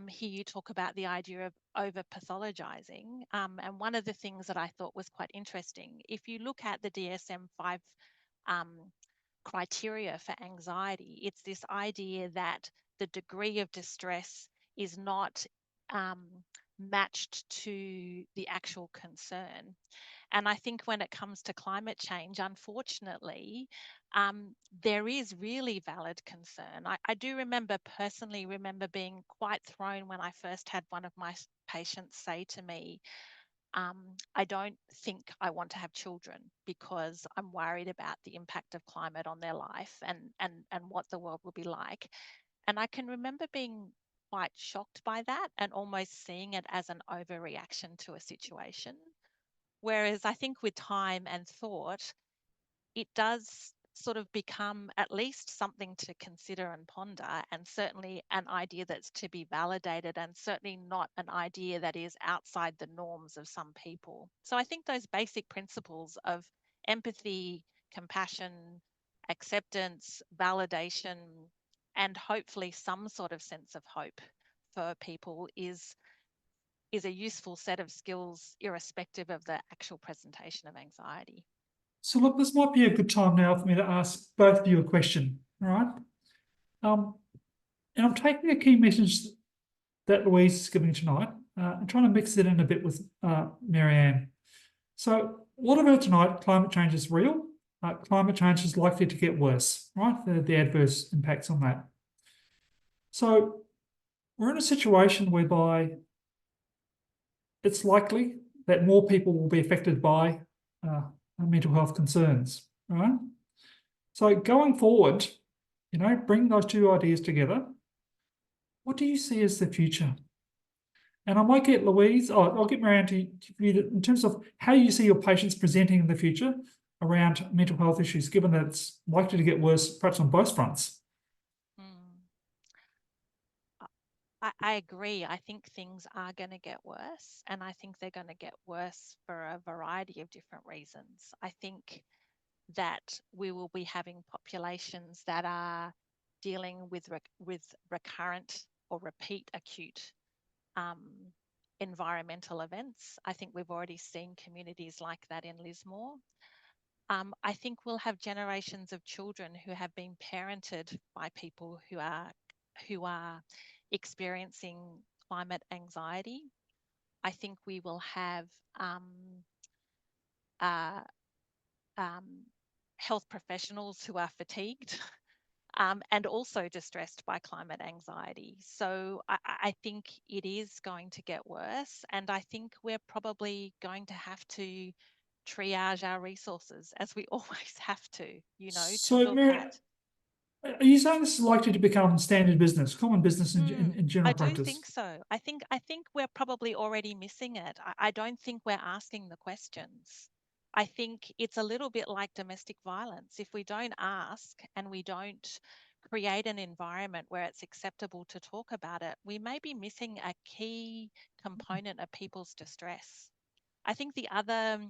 hear you talk about the idea of over pathologizing. And one of the things that I thought was quite interesting, if you look at the DSM-5 criteria for anxiety, it's this idea that the degree of distress is not matched to the actual concern. And I think when it comes to climate change, unfortunately, there is really valid concern. I do personally remember being quite thrown when I first had one of my patients say to me, I don't think I want to have children because I'm worried about the impact of climate on their life and what the world will be like. And I can remember being quite shocked by that and almost seeing it as an overreaction to a situation. Whereas I think with time and thought, it does sort of become at least something to consider and ponder, and certainly an idea that's to be validated, and certainly not an idea that is outside the norms of some people. So I think those basic principles of empathy, compassion, acceptance, validation, and hopefully some sort of sense of hope for people is a useful set of skills irrespective of the actual presentation of anxiety. So look, this might be a good time now for me to ask both of you a question, all right? And I'm taking a key message that Louise is giving tonight and trying to mix it in a bit with Maryanne. So what about tonight? Climate change is real. Climate change is likely to get worse, right? The adverse impacts on that. So we're in a situation whereby it's likely that more people will be affected by mental health concerns, right? So going forward, you know, bring those two ideas together. What do you see as the future? And I might get Louise, I'll get Maryanne to you in terms of how you see your patients presenting in the future around mental health issues, given that it's likely to get worse, perhaps on both fronts. I agree. I think things are going to get worse, and I think they're going to get worse for a variety of different reasons. I think that we will be having populations that are dealing with recurrent or repeat acute environmental events. I think we've already seen communities like that in Lismore. I think we'll have generations of children who have been parented by people who are experiencing climate anxiety. I think we will have health professionals who are fatigued and also distressed by climate anxiety. So I think it is going to get worse, and I think we're probably going to have to triage our resources, as we always have to, you know, So, to look at. Are you saying this is likely to become standard business, common business in general practice? I do think so. I think we're probably already missing it. I don't think we're asking the questions. I think it's a little bit like domestic violence. If we don't ask and we don't create an environment where it's acceptable to talk about it, we may be missing a key component of people's distress. I think the other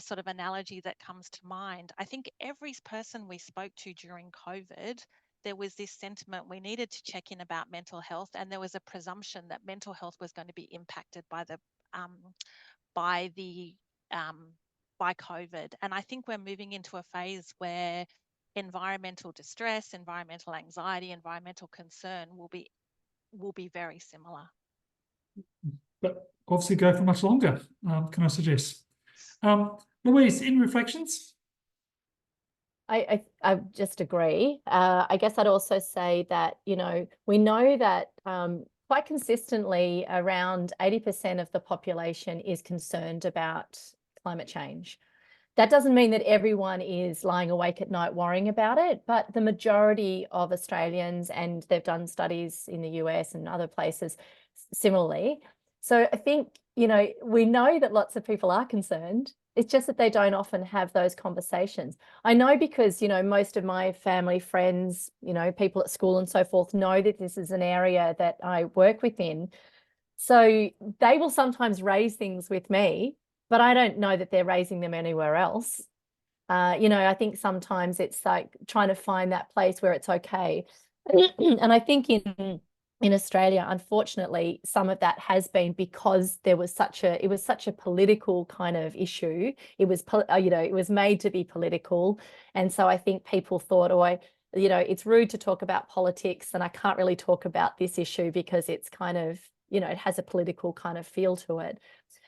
sort of analogy that comes to mind, I think every person we spoke to during COVID, there was this sentiment we needed to check in about mental health, and there was a presumption that mental health was going to be impacted by COVID. And I think we're moving into a phase where environmental distress, environmental anxiety, environmental concern will be very similar. But obviously go for much longer, can I suggest? Louise, in reflections? I just agree. I guess I'd also say that, you know, we know that quite consistently around 80% of the population is concerned about climate change. That doesn't mean that everyone is lying awake at night worrying about it, but the majority of Australians, and they've done studies in the US and other places similarly. So I think, you know, we know that lots of people are concerned. It's just that they don't often have those conversations. I know because, you know, most of my family, friends, you know, people at school and so forth know that this is an area that I work within. So they will sometimes raise things with me, but I don't know that they're raising them anywhere else. You know, I think sometimes it's like trying to find that place where it's okay. And I think in in Australia, unfortunately, some of that has been because it was such a political kind of issue. It was, it was made to be political. And so I think people thought, oh, it's rude to talk about politics and I can't really talk about this issue because it's kind of, it has a political kind of feel to it.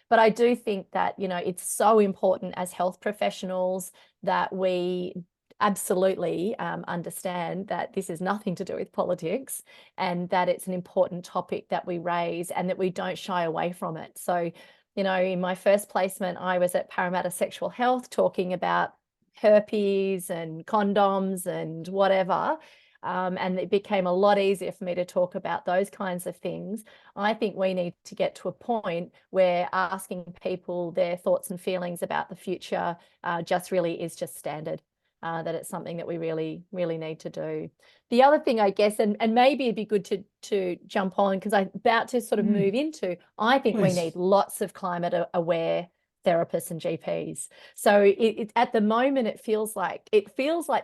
But I do think that, it's so important as health professionals that we absolutely understand that this is nothing to do with politics and that it's an important topic that we raise and that we don't shy away from it. So, in my first placement, I was at Parramatta Sexual Health talking about herpes and condoms and whatever. And it became a lot easier for me to talk about those kinds of things. I think we need to get to a point where asking people their thoughts and feelings about the future just really is just standard. That it's something that we really, really need to do. The other thing, I guess, and maybe it'd be good to jump on because I'm about to sort of move into, I think we need lots of climate aware therapists and GPs. So at the moment, it feels like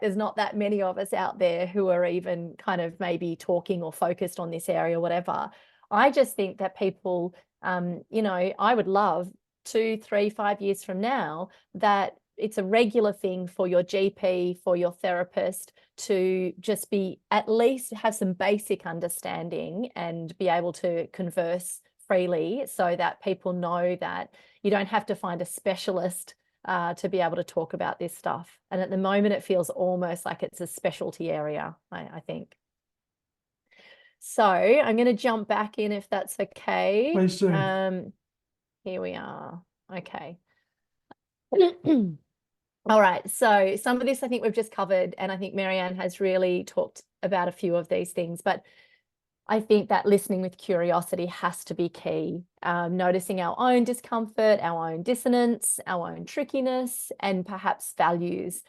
there's not that many of us out there who are even kind of maybe talking or focused on this area or whatever. I just think that people, I would love 2, 3, 5 years from now that it's a regular thing for your GP, for your therapist to just be at least have some basic understanding and be able to converse freely so that people know that you don't have to find a specialist to be able to talk about this stuff. And at the moment, it feels almost like it's a specialty area, I think. So I'm going to jump back in if that's okay. Please do. Here we are. Okay. All right, so some of this I think we've just covered, and I think Maryanne has really talked about a few of these things, but I think that listening with curiosity has to be key. Noticing our own discomfort, our own dissonance, our own trickiness, and perhaps values.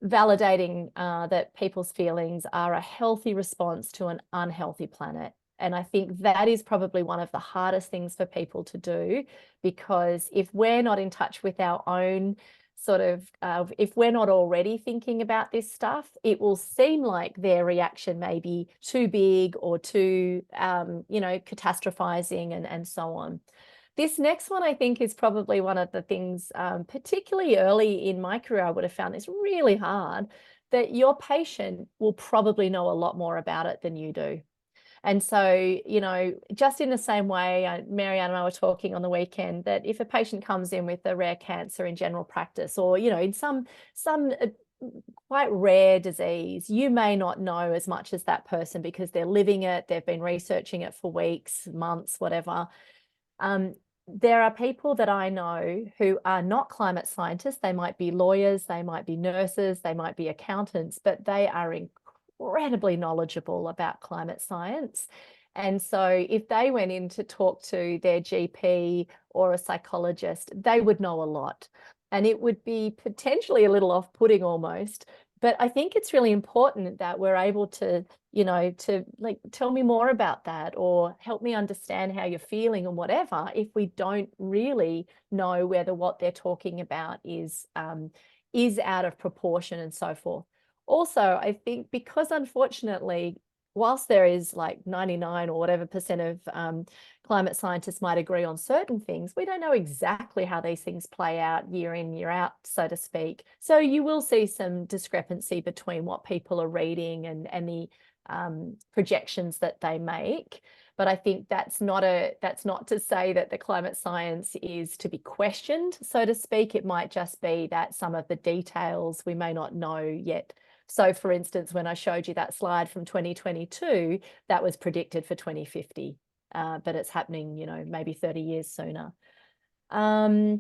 Validating that people's feelings are a healthy response to an unhealthy planet. And I think that is probably one of the hardest things for people to do, because if we're not in touch with our own sort of, if we're not already thinking about this stuff, it will seem like their reaction may be too big or too, catastrophizing and so on. This next one, I think, is probably one of the things, particularly early in my career, I would have found this really hard, that your patient will probably know a lot more about it than you do. And so, just in the same way, Maryanne and I were talking on the weekend that if a patient comes in with a rare cancer in general practice, or, in some quite rare disease, you may not know as much as that person because they're living it, they've been researching it for weeks, months, whatever. There are people that I know who are not climate scientists. They might be lawyers, they might be nurses, they might be accountants, but they are incredibly knowledgeable about climate science. And so if they went in to talk to their GP or a psychologist, they would know a lot. And it would be potentially a little off-putting almost. But I think it's really important that we're able to, tell me more about that or help me understand how you're feeling and whatever, if we don't really know whether what they're talking about is out of proportion and so forth. Also, I think because unfortunately, whilst there is like 99 or whatever % of climate scientists might agree on certain things, we don't know exactly how these things play out year in, year out, so to speak. So you will see some discrepancy between what people are reading and the projections that they make. But I think that's not to say that the climate science is to be questioned, so to speak. It might just be that some of the details we may not know yet. So for instance, when I showed you that slide from 2022, that was predicted for 2050, but it's happening, maybe 30 years sooner. I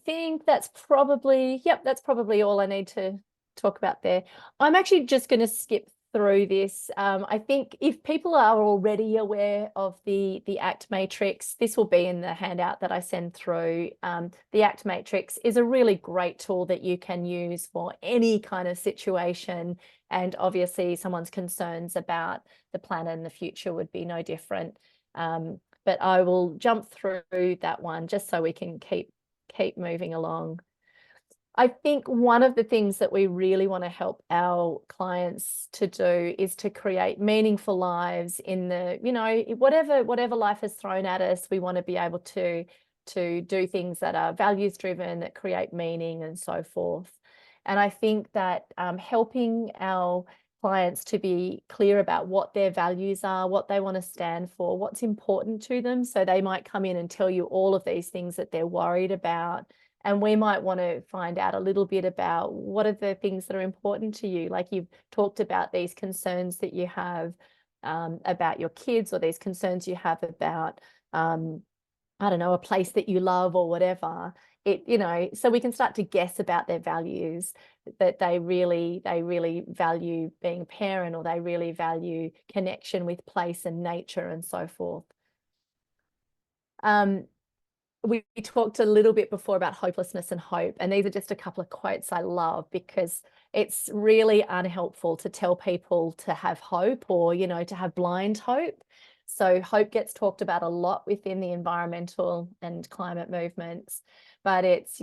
think that's probably all I need to talk about there. I'm actually just going to skip through this. I think if people are already aware of the ACT matrix, this will be in the handout that I send through. The ACT matrix is a really great tool that you can use for any kind of situation. And obviously someone's concerns about the planet and the future would be no different. But I will jump through that one just so we can keep moving along. I think one of the things that we really want to help our clients to do is to create meaningful lives in the, whatever life has thrown at us. We want to be able to do things that are values driven, that create meaning and so forth. And I think that helping our clients to be clear about what their values are, what they want to stand for, what's important to them. So they might come in and tell you all of these things that they're worried about. And we might want to find out a little bit about what are the things that are important to you. Like you've talked about these concerns that you have about your kids, or these concerns you have about, I don't know, a place that you love or whatever. So we can start to guess about their values, that they really value being a parent, or they really value connection with place and nature and so forth. We talked a little bit before about hopelessness and hope, and these are just a couple of quotes I love, because it's really unhelpful to tell people to have hope, or, to have blind hope. So hope gets talked about a lot within the environmental and climate movements, but it's,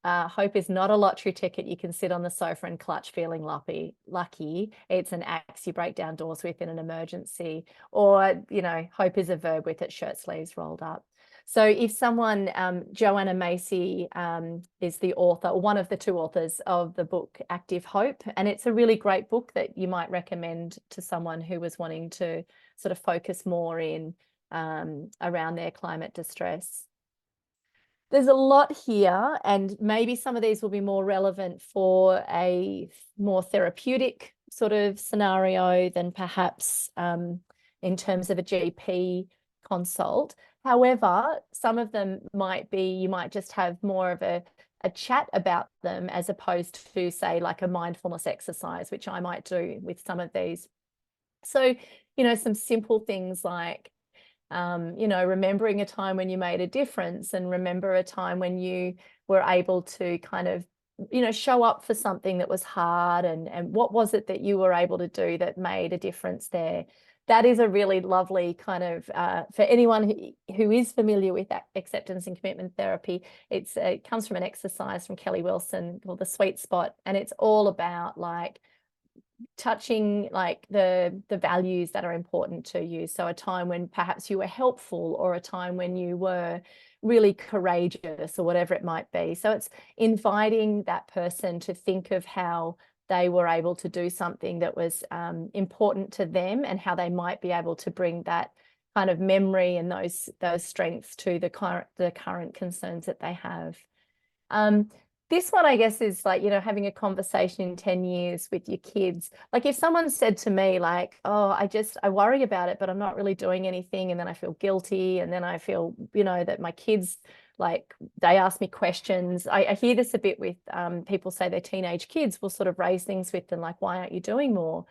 hope is not a lottery ticket you can sit on the sofa and clutch feeling lucky. It's an axe you break down doors with in an emergency, or, hope is a verb with its shirt sleeves rolled up. So if someone, Joanna Macy is the author, or one of the two authors of the book Active Hope, and it's a really great book that you might recommend to someone who was wanting to sort of focus more in around their climate distress. There's a lot here, and maybe some of these will be more relevant for a more therapeutic sort of scenario than perhaps in terms of a GP consult. However, some of them might be, you might just have more of a chat about them, as opposed to, say, like a mindfulness exercise, which I might do with some of these. So, some simple things like, remembering a time when you made a difference, and remember a time when you were able to kind of, show up for something that was hard, and what was it that you were able to do that made a difference there. That is a really lovely kind of, for anyone who is familiar with acceptance and commitment therapy, it comes from an exercise from Kelly Wilson called the sweet spot. And it's all about like touching like the values that are important to you. So a time when perhaps you were helpful, or a time when you were really courageous, or whatever it might be. So it's inviting that person to think of how they were able to do something that was important to them, and how they might be able to bring that kind of memory and those strengths to the current concerns that they have. This one, I guess, is like, having a conversation in 10 years with your kids. Like if someone said to me like, oh, I worry about it, but I'm not really doing anything. And then I feel guilty. And then I feel, that my kids, like they ask me questions. I hear this a bit with people say their teenage kids will sort of raise things with them, like, why aren't you doing more?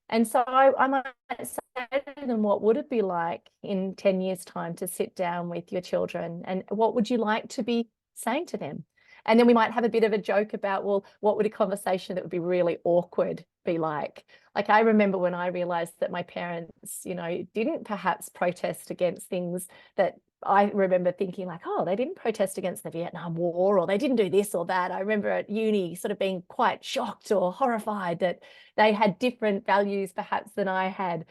And so I might say to them, what would it be like in 10 years' time to sit down with your children, and what would you like to be saying to them? And then we might have a bit of a joke about, well, what would a conversation that would be really awkward be like? Like I remember when I realized that my parents, didn't perhaps protest against things that I remember thinking like, oh, they didn't protest against the Vietnam War, or they didn't do this or that. I remember at uni sort of being quite shocked or horrified that they had different values perhaps than I had.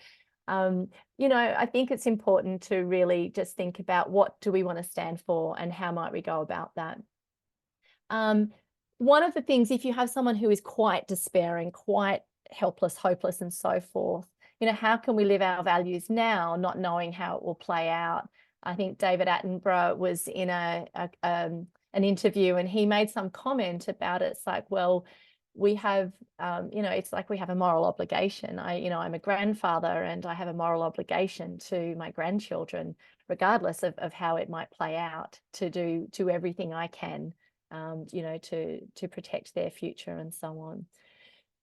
I think it's important to really just think about, what do we want to stand for, and how might we go about that? One of the things, if you have someone who is quite despairing, quite helpless, hopeless, and so forth, how can we live our values now, not knowing how it will play out? I think David Attenborough was in an interview, and he made some comment about it. It's like, well, we have, it's like we have a moral obligation. I'm a grandfather, and I have a moral obligation to my grandchildren, regardless of how it might play out, to do everything I can, to protect their future and so on.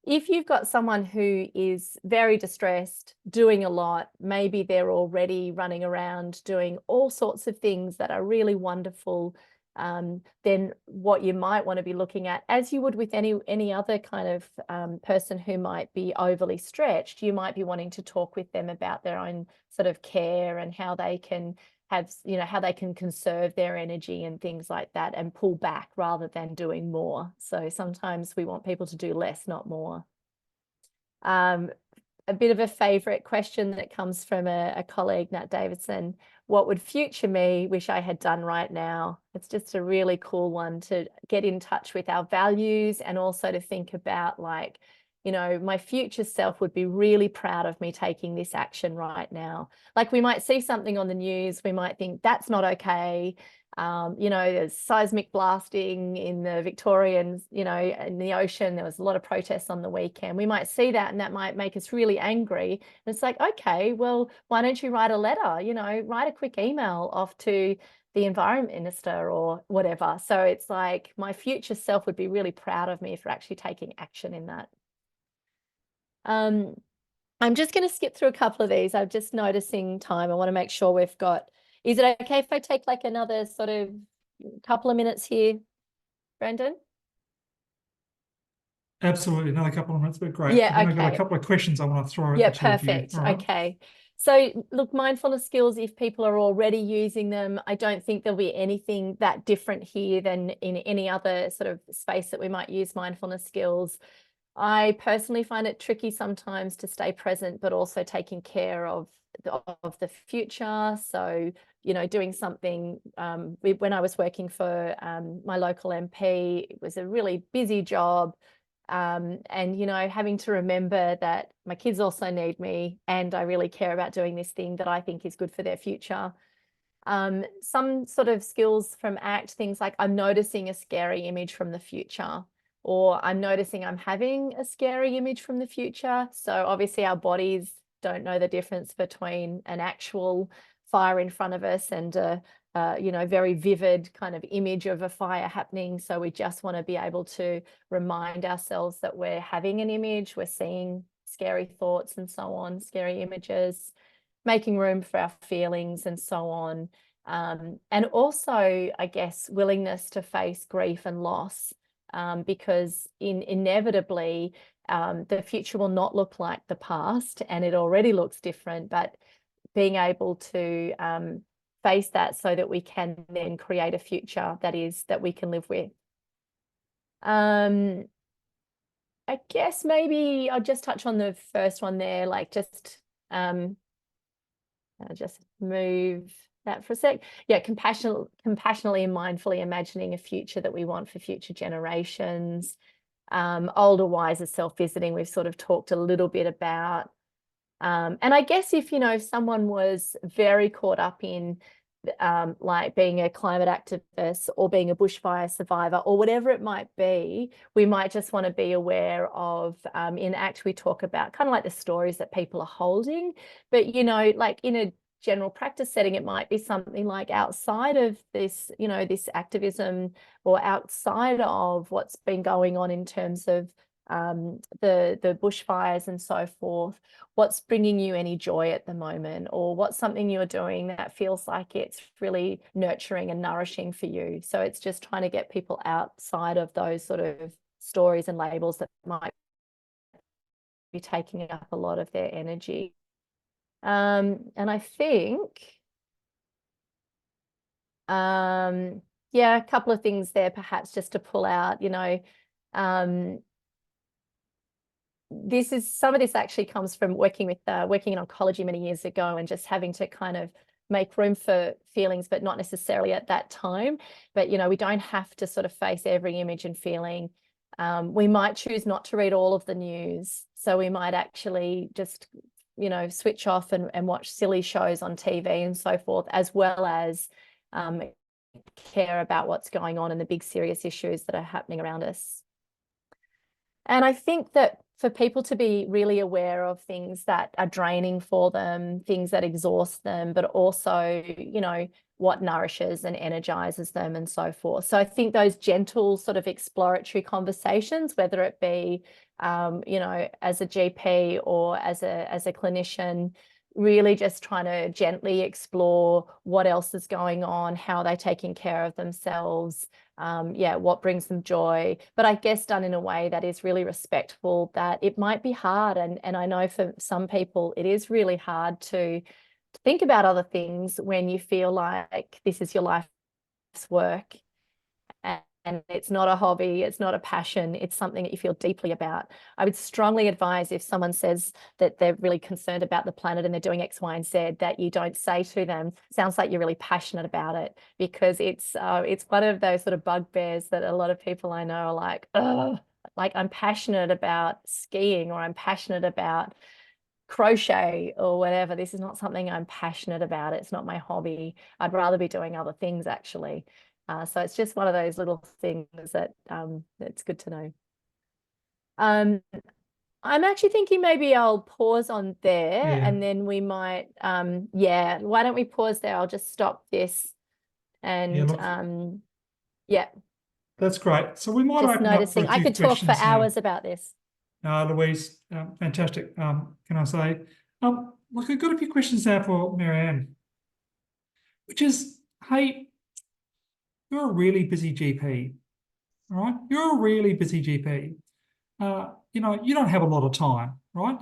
If you've got someone who is very distressed, doing a lot, maybe they're already running around doing all sorts of things that are really wonderful, then what you might want to be looking at, as you would with any other kind of person who might be overly stretched, you might be wanting to talk with them about their own sort of care, and how they can have, you know, how they can conserve their energy and things like that and pull back rather than doing more. So sometimes we want people to do less, not more. A bit of a favorite question that comes from a colleague, Nat Davidson: what would future me wish I had done right now? It's just a really cool one to get in touch with our values, and also to think about, like, you know, my future self would be really proud of me taking this action right now. Like, we might see something on the news, we might think that's not okay. You know, there's seismic blasting in the Victorian, you know, in the ocean. There was a lot of protests on the weekend. We might see that, and that might make us really angry. And it's like, okay, well, why don't you write a letter? You know, write a quick email off to the environment minister or whatever. So it's like, my future self would be really proud of me for actually taking action in that. I'm just going to skip through a couple of these. I'm just noticing time. I want to make sure we've got. Is it okay if I take like another sort of couple of minutes here, Brendan? Absolutely, another couple of minutes, but great. Yeah, Then I've got a okay. couple of questions I want to throw at Yeah, the two of you. perfect. All right. Okay. So look, mindfulness skills, if people are already using them, I don't think there'll be anything that different here than in any other sort of space that we might use mindfulness skills. I personally find it tricky sometimes to stay present, but also taking care of the future. So, you know, doing something, when I was working for my local MP, it was a really busy job. And, you know, having to remember that my kids also need me, and I really care about doing this thing that I think is good for their future. Some sort of skills from ACT, things like, I'm noticing a scary image from the future, or I'm noticing I'm having a scary image from the future. So obviously our bodies don't know the difference between an actual fire in front of us and a you know, very vivid kind of image of a fire happening. So we just want to be able to remind ourselves that we're having an image, we're seeing scary thoughts and so on, scary images, making room for our feelings and so on. And also, I guess, willingness to face grief and loss, because inevitably the future will not look like the past, and it already looks different, but being able to face that so that we can then create a future that we can live with. I guess maybe I'll just touch on the first one there, like just I'll just move that for a sec. Yeah, compassionately and mindfully imagining a future that we want for future generations. Older, wiser self-visiting, we've sort of talked a little bit about. And I guess if, you know, if someone was very caught up in like being a climate activist or being a bushfire survivor or whatever it might be, we might just want to be aware of, in ACT, we talk about kind of like the stories that people are holding, but, you know, like in a general practice setting, it might be something like outside of this, you know, this activism, or outside of what's been going on in terms of the bushfires and so forth. What's bringing you any joy at the moment, or what's something you're doing that feels like it's really nurturing and nourishing for you? So it's just trying to get people outside of those sort of stories and labels that might be taking up a lot of their energy. And I think, yeah, a couple of things there perhaps just to pull out, you know, some of this actually comes from working in oncology many years ago, and just having to kind of make room for feelings, but not necessarily at that time. But, you know, we don't have to sort of face every image and feeling. We might choose not to read all of the news. So we might actually just, you know, switch off and watch silly shows on TV and so forth, as well as care about what's going on and the big serious issues that are happening around us. And I think that for people to be really aware of things that are draining for them, things that exhaust them, but also, you know, what nourishes and energizes them and so forth. So I think those gentle sort of exploratory conversations, whether it be, you know, as a GP or as a clinician, really just trying to gently explore what else is going on, how they're taking care of themselves, yeah, what brings them joy, but I guess done in a way that is really respectful, that it might be hard. And I know for some people it is really hard to think about other things when you feel like this is your life's work and it's not a hobby, it's not a passion, it's something that you feel deeply about. I would strongly advise if someone says that they're really concerned about the planet and they're doing X, Y, and Z, that you don't say to them, sounds like you're really passionate about it, because it's one of those sort of bugbears that a lot of people I know are like, oh, like I'm passionate about skiing, or I'm passionate about crochet or whatever. This is not something I'm passionate about. It's not my hobby. I'd rather be doing other things, actually. So it's just one of those little things that that's good to know. I'm actually thinking maybe I'll pause on there, Yeah. and then we might, yeah, why don't we pause there? I'll just stop this and yeah, That's great. So we might just open up for noticing. a I few could talk for questions now. hours about this. Louise, fantastic. Can I say, look, I've got a few questions now for Maryanne, which is, hey, you're a really busy GP, all right? You're a really busy GP. You know, you don't have a lot of time, right?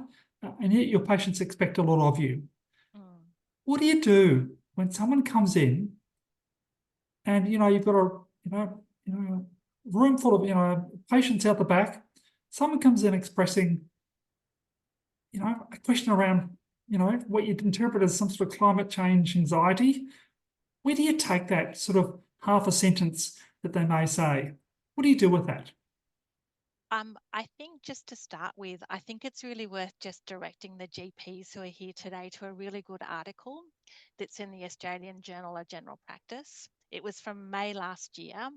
And yet your patients expect a lot of you. What do you do when someone comes in and, you know, you've got a room full of, you know, patients out the back, someone comes in expressing, you know, a question around, you know, what you'd interpret as some sort of climate change anxiety. Where do you take that sort of half a sentence that they may say? What do you do with that? I think just to start with, I think it's really worth just directing the GPs who are here today to a really good article that's in the Australian Journal of General Practice. It was from May last year,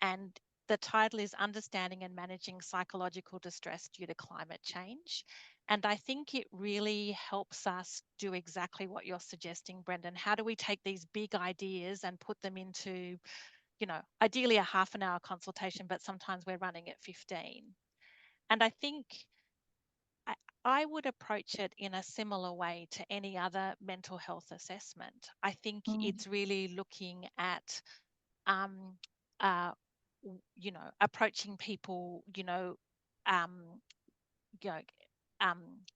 and the title is Understanding and Managing Psychological Distress Due to Climate Change. And I think it really helps us do exactly what you're suggesting, Brendan. How do we take these big ideas and put them into, you know, ideally a half an hour consultation, but sometimes we're running at 15. And I think I would approach it in a similar way to any other mental health assessment. I think it's really looking at, you know, approaching people, um, you know,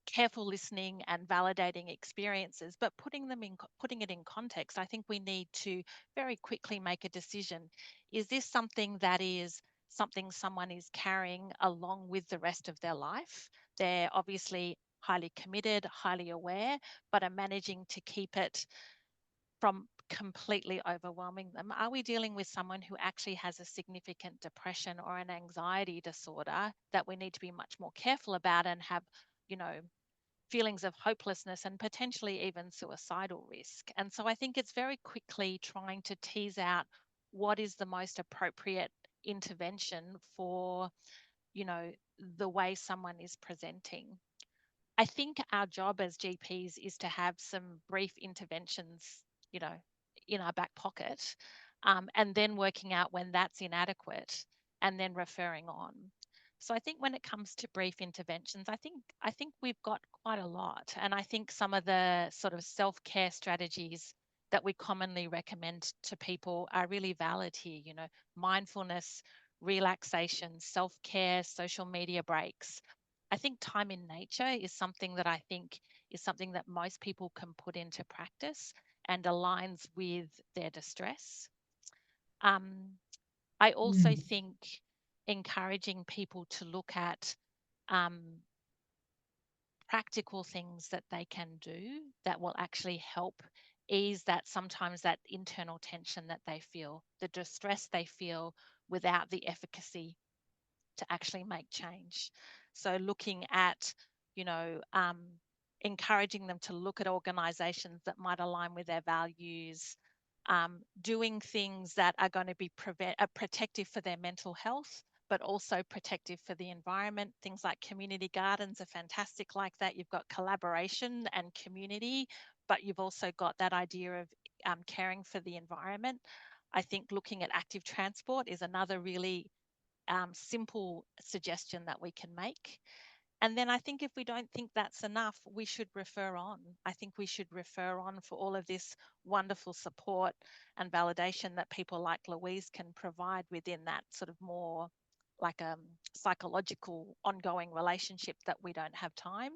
careful listening and validating experiences, but putting it in context. I think we need to very quickly make a decision. Is this something that is something someone is carrying along with the rest of their life? They're obviously highly committed, highly aware, but are managing to keep it from completely overwhelming them. Are we dealing with someone who actually has a significant depression or an anxiety disorder that we need to be much more careful about and have, you know, feelings of hopelessness and potentially even suicidal risk? And so I think it's very quickly trying to tease out what is the most appropriate intervention for, you know, the way someone is presenting. I think our job as GPs is to have some brief interventions, you know, in our back pocket, and then working out when that's inadequate and then referring on. So I think when it comes to brief interventions, I think we've got quite a lot. And I think some of the sort of self-care strategies that we commonly recommend to people are really valid here, you know, mindfulness, relaxation, self-care, social media breaks. I think time in nature is something that most people can put into practice and aligns with their distress. I also think encouraging people to look at practical things that they can do that will actually help ease sometimes that internal tension that they feel, the distress they feel without the efficacy to actually make change. So looking at, you know, encouraging them to look at organizations that might align with their values, doing things that are going to be protective for their mental health, but also protective for the environment. Things like community gardens are fantastic like that. You've got collaboration and community, but you've also got that idea of caring for the environment. I think looking at active transport is another really simple suggestion that we can make. And then I think if we don't think that's enough, we should refer on. I think we should refer on for all of this wonderful support and validation that people like Louise can provide within that sort of more like a psychological ongoing relationship that we don't have time.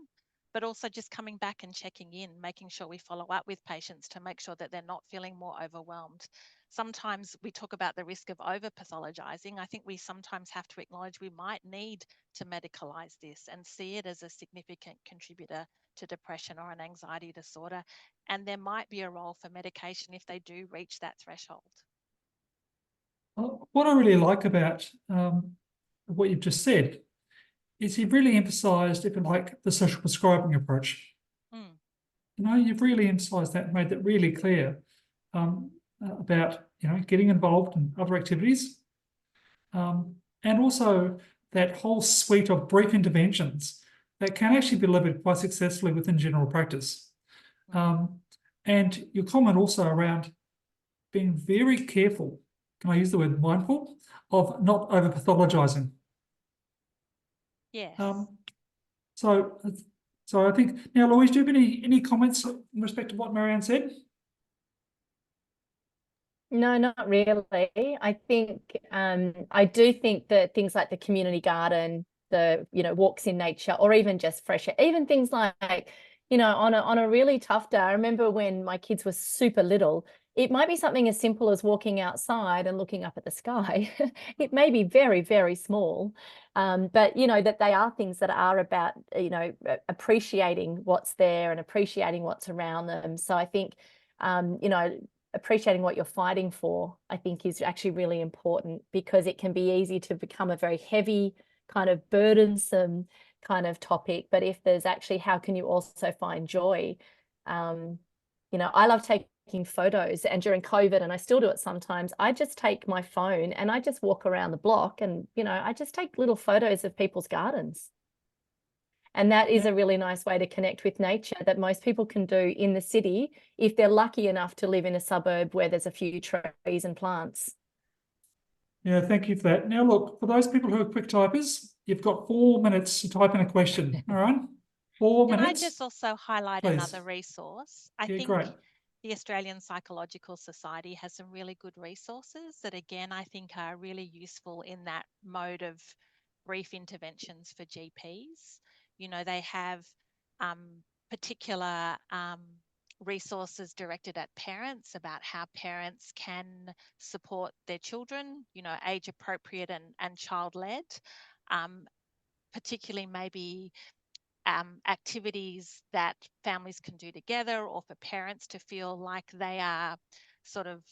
but also just coming back and checking in, making sure we follow up with patients to make sure that they're not feeling more overwhelmed. Sometimes we talk about the risk of over pathologizing. I think we sometimes have to acknowledge we might need to medicalize this and see it as a significant contributor to depression or an anxiety disorder. And there might be a role for medication if they do reach that threshold. What I really like about what you've just said is you've really emphasised, if you like, the social prescribing approach. You know, you've really emphasised that, made that really clear about, you know, getting involved in other activities, and also that whole suite of brief interventions that can actually be delivered quite successfully within general practice. And your comment also around being very careful, can I use the word mindful, of not over pathologizing. Yes. So I think, now, Louise, do you have any comments in respect to what Maryanne said? No, not really. I think I do think that things like the community garden, the, you know, walks in nature, or even just fresh air, even things like, you know, on a really tough day. I remember when my kids were super little, it might be something as simple as walking outside and looking up at the sky. It may be very, very small, but, you know, that they are things that are about, you know, appreciating what's there and appreciating what's around them. So I think, you know, appreciating what you're fighting for, I think, is actually really important, because it can be easy to become a very heavy, kind of burdensome kind of topic. But if there's actually, how can you also find joy? You know, I love taking photos, and during COVID, and I still do it sometimes, I just take my phone and I just walk around the block, and, you know, I just take little photos of people's gardens. And that is a really nice way to connect with nature that most people can do in the city if they're lucky enough to live in a suburb where there's a few trees and plants. Yeah, thank you for that. Now, look, for those people who are quick typers, you've got 4 minutes to type in a question, all right? 4 Can minutes. I just also highlight Please. another resource? I think great. the Australian Psychological Society has some really good resources that, again, I think are really useful in that mode of brief interventions for GPs. You know, they have particular resources directed at parents about how parents can support their children, you know, age appropriate and child-led, particularly maybe activities that families can do together, or for parents to feel like they are sort of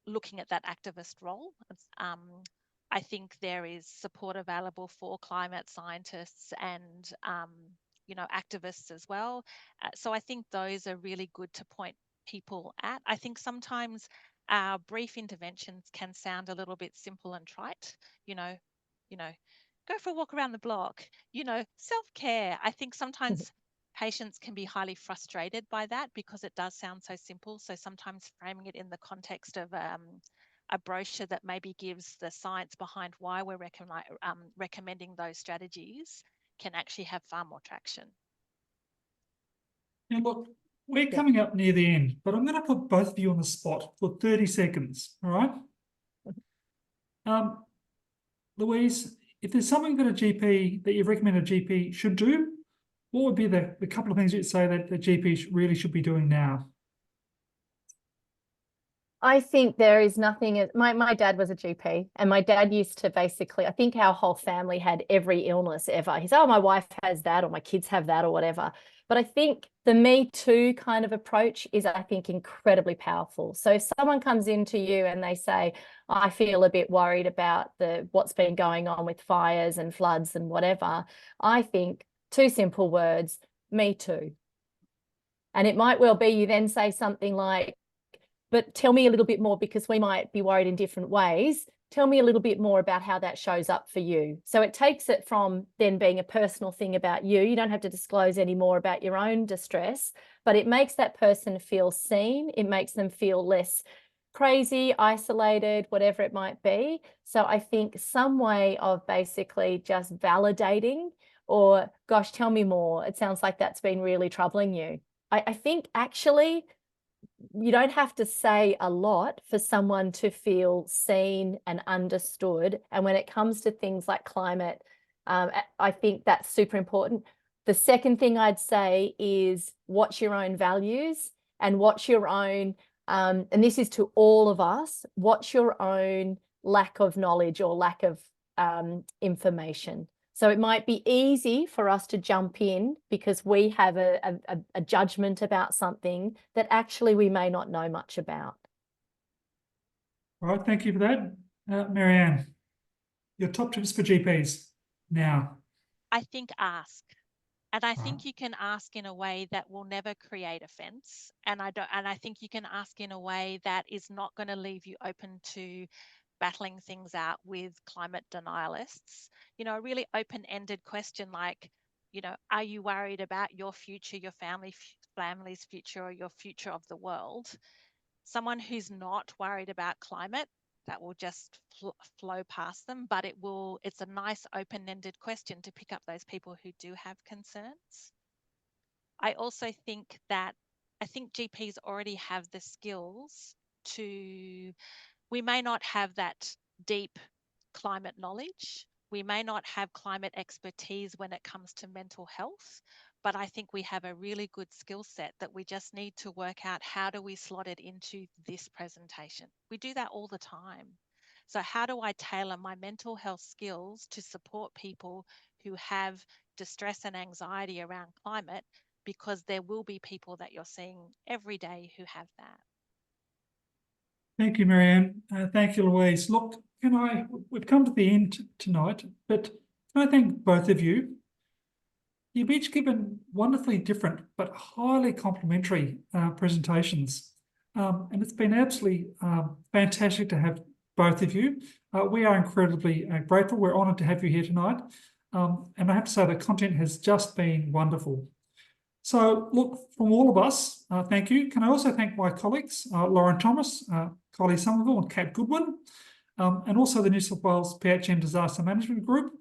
looking at that activist role. I think there is support available for climate scientists and, you know, activists as well. So I think those are really good to point people at. I think sometimes our brief interventions can sound a little bit simple and trite, you know, go for a walk around the block, you know, self-care. I think sometimes patients can be highly frustrated by that because it does sound so simple. So sometimes framing it in the context of a brochure that maybe gives the science behind why we're recommending those strategies can actually have far more traction. Now, look, we're coming up near the end, but I'm going to put both of you on the spot for 30 seconds, all right? Louise, if there's something that a GP, that you recommend a GP should do, what would be the couple of things you'd say that the GP really should be doing now? I think there is nothing. My dad was a GP, and my dad used to basically, I think our whole family had every illness ever. He said, oh, my wife has that, or my kids have that, or whatever. But I think the Me Too kind of approach is, I think, incredibly powerful. So if someone comes into you and they say, I feel a bit worried about what's been going on with fires and floods and whatever, I think 2 simple words, Me Too. And it might well be you then say something like, but tell me a little bit more, because we might be worried in different ways. Tell me a little bit more about how that shows up for you. So it takes it from then being a personal thing about you. You don't have to disclose any more about your own distress, but it makes that person feel seen. It makes them feel less crazy, isolated, whatever it might be. So I think some way of basically just validating, or, gosh, tell me more. It sounds like that's been really troubling you. I think actually, you don't have to say a lot for someone to feel seen and understood. And when it comes to things like climate, I think that's super important. The second thing I'd say is watch your own values and watch your own, and this is to all of us, watch your own lack of knowledge or lack of information. So it might be easy for us to jump in because we have a judgment about something that actually we may not know much about. All right, thank you for that. Maryanne, your top tips for GPs now. I think ask. And I Right. think you can ask in a way that will never create offense. And I think you can ask in a way that is not going to leave you open to battling things out with climate denialists. You know, a really open-ended question like, you know, are you worried about your future, your family's future, or your future of the world? Someone who's not worried about climate, that will just flow past them, but it's a nice open-ended question to pick up those people who do have concerns. I also think GPs already have the skills we may not have that deep climate knowledge. We may not have climate expertise when it comes to mental health, but I think we have a really good skill set that we just need to work out how do we slot it into this presentation. We do that all the time. So how do I tailor my mental health skills to support people who have distress and anxiety around climate, because there will be people that you're seeing every day who have that. Thank you, Maryanne. Thank you, Louise. Look, we've come to the end tonight, but can I thank both of you? You've each given wonderfully different but highly complementary presentations. And it's been absolutely fantastic to have both of you. We are incredibly grateful. We're honoured to have you here tonight. And I have to say the content has just been wonderful. So look, from all of us, thank you. Can I also thank my colleagues, Lauren Thomas, Kylie Somerville and Kat Goodwin, and also the New South Wales PHN Disaster Management Group,